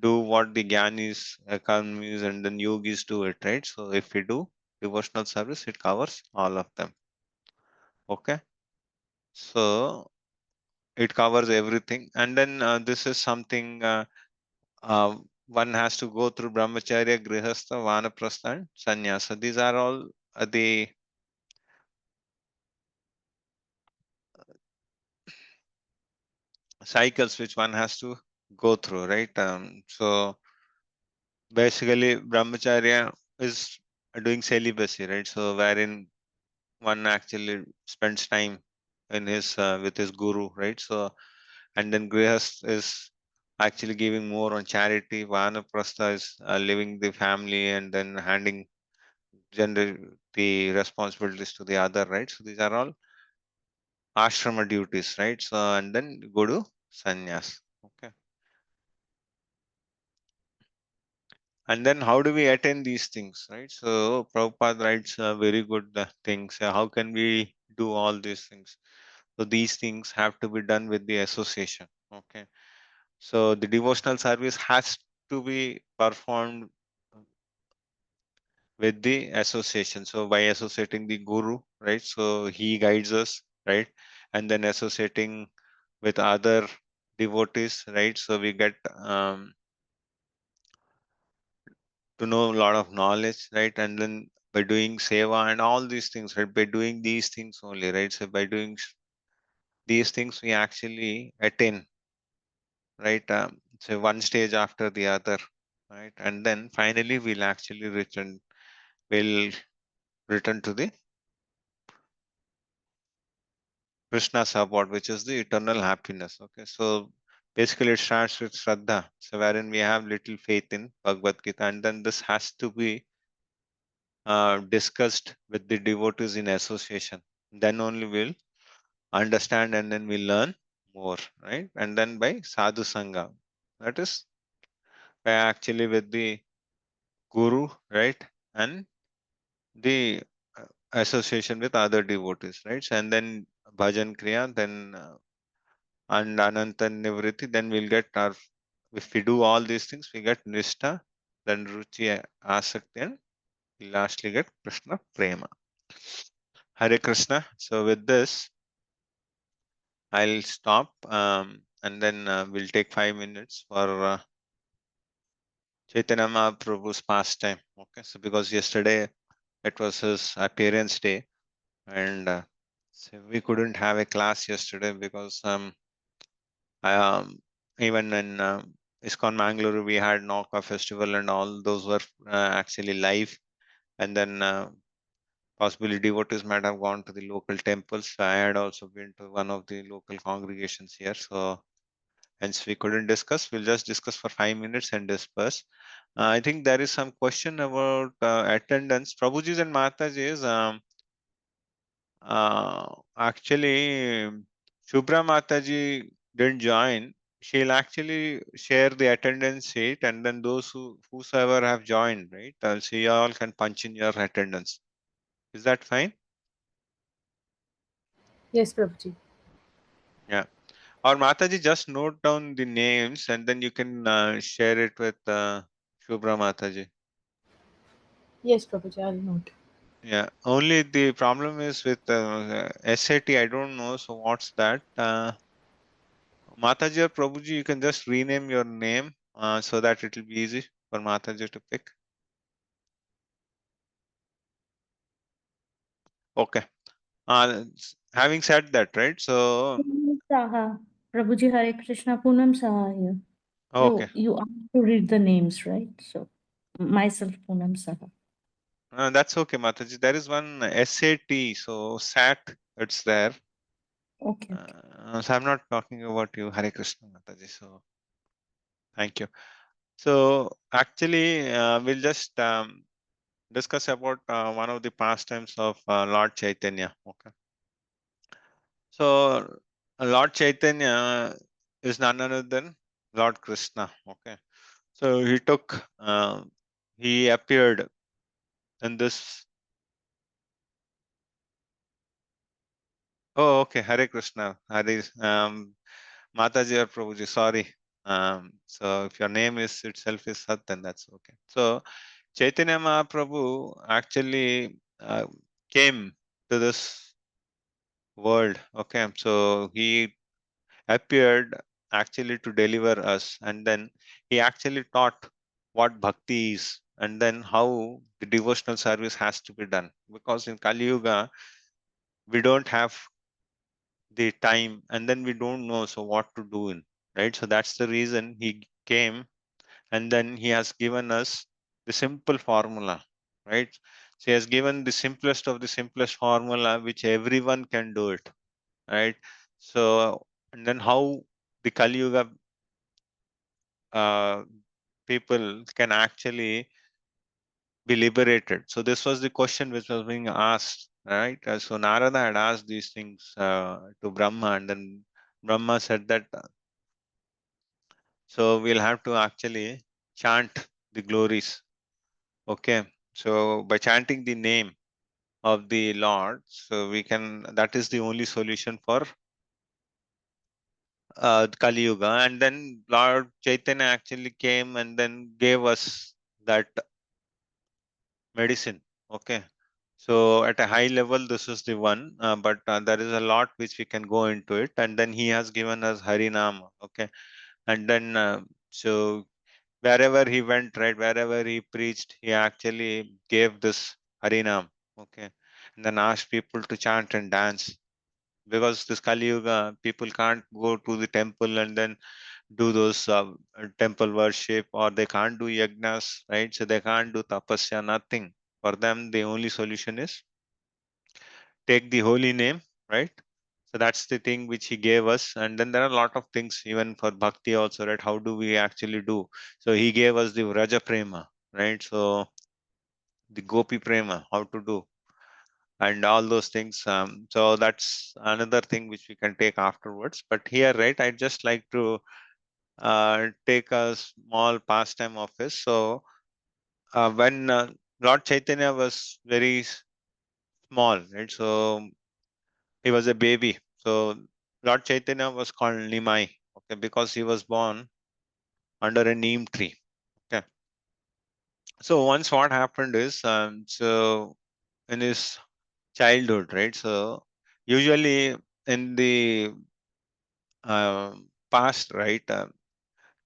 do what the Gyanis, economies, and then yogis do it, right? So, if we do devotional service, it covers all of them. Okay. So, it covers everything. And then this is something one has to go through brahmacharya, grihastha, vanaprastha, and sannyasa. These are all the cycles which one has to go through, right? So basically, brahmacharya is doing celibacy, right? So wherein one actually spends time in his with his guru, right? So and then grihast is actually giving more on charity. Vanaprastha is living the family and then handing generally the responsibilities to the other, right? So these are all ashrama duties, right? So and then go to sannyas. Okay. And then how do we attain these things, right? So Prabhupada writes very good things. How can we do all these things? So these things have to be done with the association. Okay. So the devotional service has to be performed with the association. So by associating the guru, right? So he guides us, right? And then associating with other devotees, right? So we get to know a lot of knowledge, right? And then by doing seva and all these things, right? By doing these things only, right? So by doing these things, we actually attain, right? So one stage after the other, right? And then finally, we'll return to the Krishna's abode, which is the eternal happiness. Okay, so basically it starts with Shraddha, so wherein we have little faith in Bhagavad Gita, and then this has to be discussed with the devotees in association. Then only we'll understand and then we learn more, right? And then by Sadhu Sangha, that is by actually with the Guru, right? And the association with other devotees, right? So, and then Bhajan Kriya, then and Ananta Nivriti, then we'll get our, if we do all these things, we get Nishta, then Ruchi Asakti, and we lastly get Krishna Prema. Hare Krishna. So with this, I'll stop and then we'll take 5 minutes for Chaitanya Mahaprabhu's pastime. Okay, so because yesterday it was his appearance day, and so we couldn't have a class yesterday because um, even in ISKCON Mangalore we had Nauka festival and all those were actually live, and then possibly devotees might have gone to the local temples. I had also been to one of the local congregations here, so hence we couldn't discuss. We'll just discuss for 5 minutes and disperse. I think there is some question about attendance. Prabhujis and Matajis, actually, Shubhra Mataji didn't join. She'll actually share the attendance sheet, and then those whosoever have joined, right? So you all can punch in your attendance. Is that fine? Yes, Prabhuji. Yeah. Or Mataji, just note down the names, and then you can share it with Shubhra Mataji. Yes, Prabhuji, I'll note. Yeah. Only the problem is with SAT. I don't know. So what's that? Mataji or Prabhuji, you can just rename your name so that it will be easy for Mataji to pick. Okay. Having said that, right? So, Poonam Saha. Prabhuji Hare Krishna, Poonam Saha here. okay. You asked to read the names, right? So myself, Poonam Saha. That's okay, Mataji. There is one SAT. So, SAT, it's there. Okay. So, I'm not talking about you, Hare Krishna, Mataji. So, thank you. So, actually, we'll just discuss about one of the pastimes of Lord Chaitanya. Okay. So, Lord Chaitanya is none other than Lord Krishna. Okay. So he appeared in this. Oh, okay. Hare Krishna. Hare, Mataji or Prabhuji. Sorry. So if your name is itself is Sat, then that's okay. So Chaitanya Mahaprabhu actually came to this world. Okay. So he appeared actually to deliver us, and then he actually taught what bhakti is, and then how the devotional service has to be done, because in Kali Yuga we don't have the time, and then we don't know so what to do in, right? So that's the reason he came, and then he has given us the simple formula, right? So he has given the simplest of the simplest formula which everyone can do it, right? So, and then how the Kali Yuga uh, people can actually be liberated. So this was the question which was being asked, right? So Narada had asked these things to Brahma, and then Brahma said that so we'll have to actually chant the glories. Okay. So by chanting the name of the Lord, so we can, that is the only solution for Kali Yuga. And then Lord Chaitanya actually came and then gave us that medicine. Okay. So at a high level, this is the one, but there is a lot which we can go into it. And then he has given us Harinam. Okay. And then, so wherever he went, right, wherever he preached, he actually gave this Harinam. Okay. And then asked people to chant and dance. Because this Kali Yuga, people can't go to the temple and then do those temple worship, or they can't do yagnas, right? So they can't do tapasya, nothing. For them, the only solution is take the holy name, right? So that's the thing which he gave us. And then there are a lot of things even for bhakti also, right? How do we actually do? So he gave us the Vraja Prema, right? So the Gopi Prema, how to do, and all those things. So that's another thing which we can take afterwards. But here, right, I'd just like to take a small pastime of his. So when Lord Chaitanya was very small, right? So he was a baby. So Lord Chaitanya was called Nimai, okay, because he was born under a neem tree. Okay. So once what happened is, so in his childhood, right? So usually in the past, right? There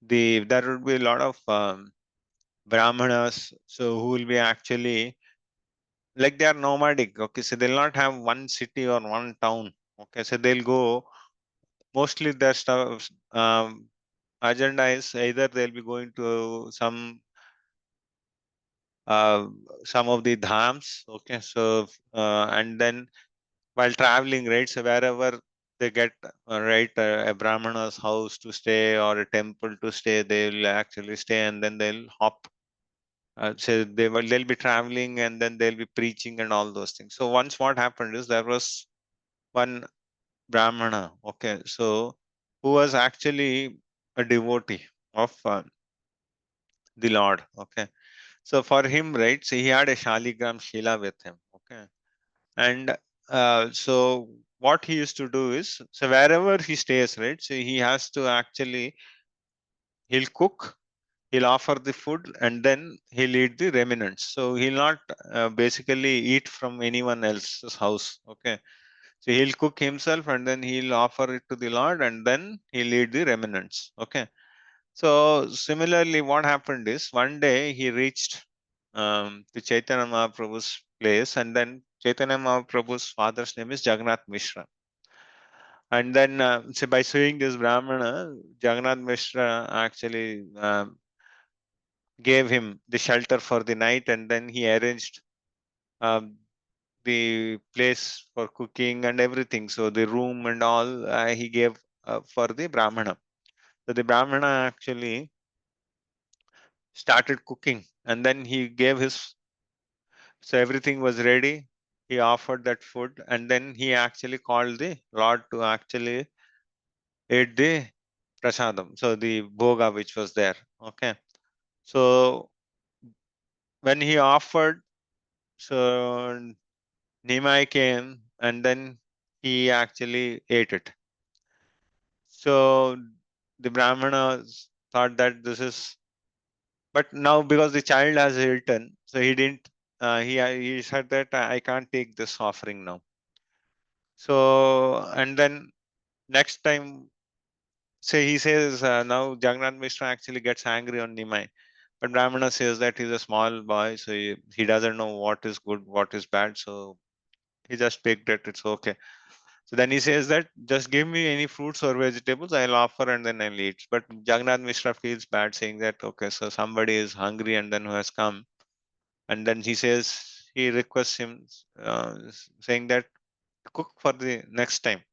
would be a lot of brahmanas, so who will be actually like they are nomadic. Okay, so they'll not have one city or one town. Okay, so they'll go mostly their stuff. Agenda is either they'll be going to uh, some of the dhams. Okay, so and then while traveling, right? So wherever they get right a brahmana's house to stay or a temple to stay, they'll actually stay and then they'll hop. So they'll be traveling and then they'll be preaching and all those things. So once what happened is there was one brahmana, okay, so who was actually a devotee of the Lord, okay. So for him, right, so he had a Shaligram Shila with him, okay, and so what he used to do is, so wherever he stays, right, so he has to actually he'll cook, he'll offer the food, and then he'll eat the remnants. So he'll not basically eat from anyone else's house, okay. So he'll cook himself and then he'll offer it to the Lord and then he'll eat the remnants. Okay. So similarly, what happened is one day he reached to Chaitanya Mahaprabhu's place, and then Chaitanya Mahaprabhu's father's name is Jagannath Mishra. And then so by seeing this Brahmana, Jagannath Mishra actually gave him the shelter for the night, and then he arranged um, the place for cooking and everything. So the room and all he gave for the Brahmana. So the Brahmana actually started cooking and then he gave his, so everything was ready. He offered that food and then he actually called the Lord to actually eat the prasadam. So the bhoga which was there. Okay. So when he offered, so Nimai came and then he actually ate it. So the Brahmanas thought that this is, but now because the child has eaten, so he didn't. He said that I can't take this offering now. So and then next time, say he says now Jagannath Mishra actually gets angry on Nimai, but Brahmana says that he's a small boy, so he doesn't know what is good, what is bad. So he just picked it. It's okay. So then he says that just give me any fruits or vegetables, I'll offer and then I'll eat. But Jagannath Mishra feels bad saying that, okay, so somebody is hungry and then who has come. And then he says, he requests him saying that cook for the next time.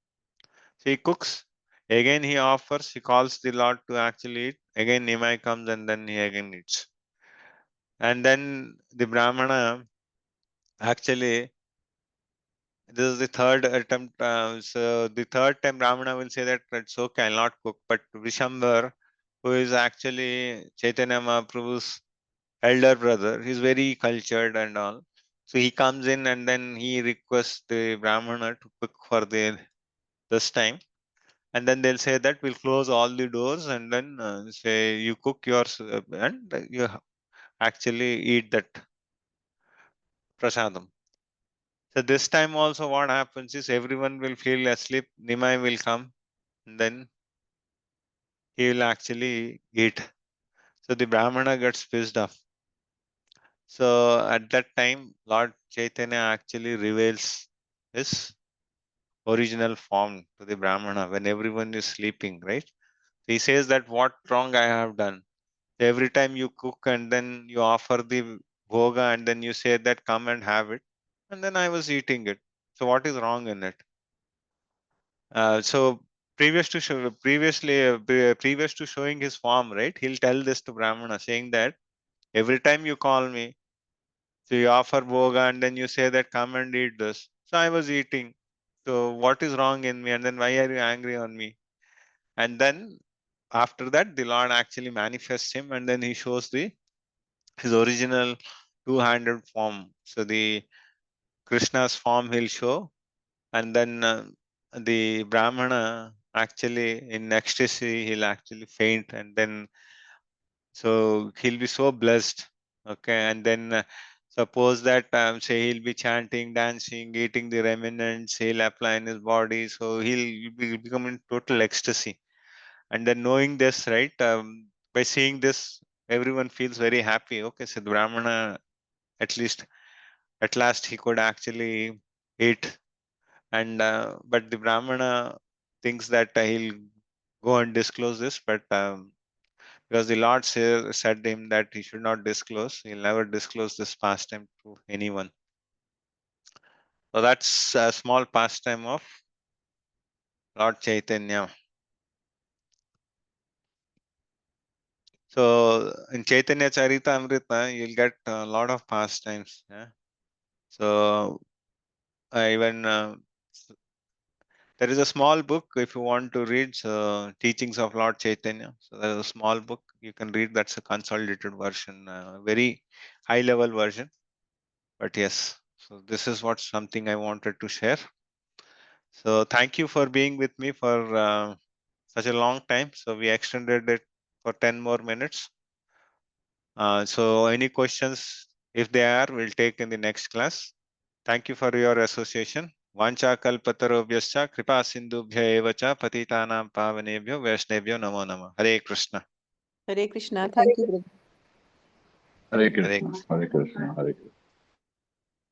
So he cooks. Again he offers, he calls the Lord to actually eat. Again Nimai comes and then he again eats. And then the Brahmana actually, this is the third attempt. So the third time Brahmana will say that it's okay, I'll not cook. But Vishambar, who is actually Chaitanya Mahaprabhu's elder brother, he's very cultured and all. So he comes in and then he requests the Brahmana to cook for this time. And then they'll say that we'll close all the doors and then say you cook yours and you actually eat that prasadam. So this time also what happens is everyone will feel asleep. Nimai will come and then he will actually eat. So the Brahmana gets pissed off. So at that time, Lord Chaitanya actually reveals his original form to the Brahmana when everyone is sleeping, right? He says that what wrong I have done. Every time you cook and then you offer the bhoga and then you say that come and have it. And then I was eating it. So what is wrong in it? So previous to showing his form, right? He'll tell this to Brahmana, saying that every time you call me, so you offer bhoga and then you say that come and eat this. So I was eating. So what is wrong in me? And then why are you angry on me? And then after that, the Lord actually manifests him and then he shows his original two-handed form. So the Krishna's form he'll show, and then the Brahmana actually in ecstasy he'll actually faint, and then so he'll be so blessed. Okay, and then suppose that say he'll be chanting, dancing, eating the remnants, he'll apply in his body, so he'll be become in total ecstasy. And then knowing this, right, by seeing this, everyone feels very happy. Okay, so the Brahmana, at least at last he could actually eat. And but the Brahmana thinks that he'll go and disclose this, but because the Lord said to him that he should not disclose, he'll never disclose this pastime to anyone. So that's a small pastime of Lord Chaitanya. So in Chaitanya Charitamrita, you'll get a lot of pastimes. Yeah? So even there is a small book if you want to read teachings of Lord Chaitanya. So there is a small book you can read. That's a consolidated version, very high level version. But yes, so this is what something I wanted to share. So thank you for being with me for such a long time. So we extended it for 10 more minutes. So any questions, if they are, we'll take in the next class. Thank you for your association. Vancha kalpatarobhyascha kripa sindhubhya eva cha patitanam pavanebhyo vaishnebhyo namo namah. Hare Krishna. Hare Krishna. Thank you, brother. Hare Hare Krishna, Hare Krishna, Hare Krishna.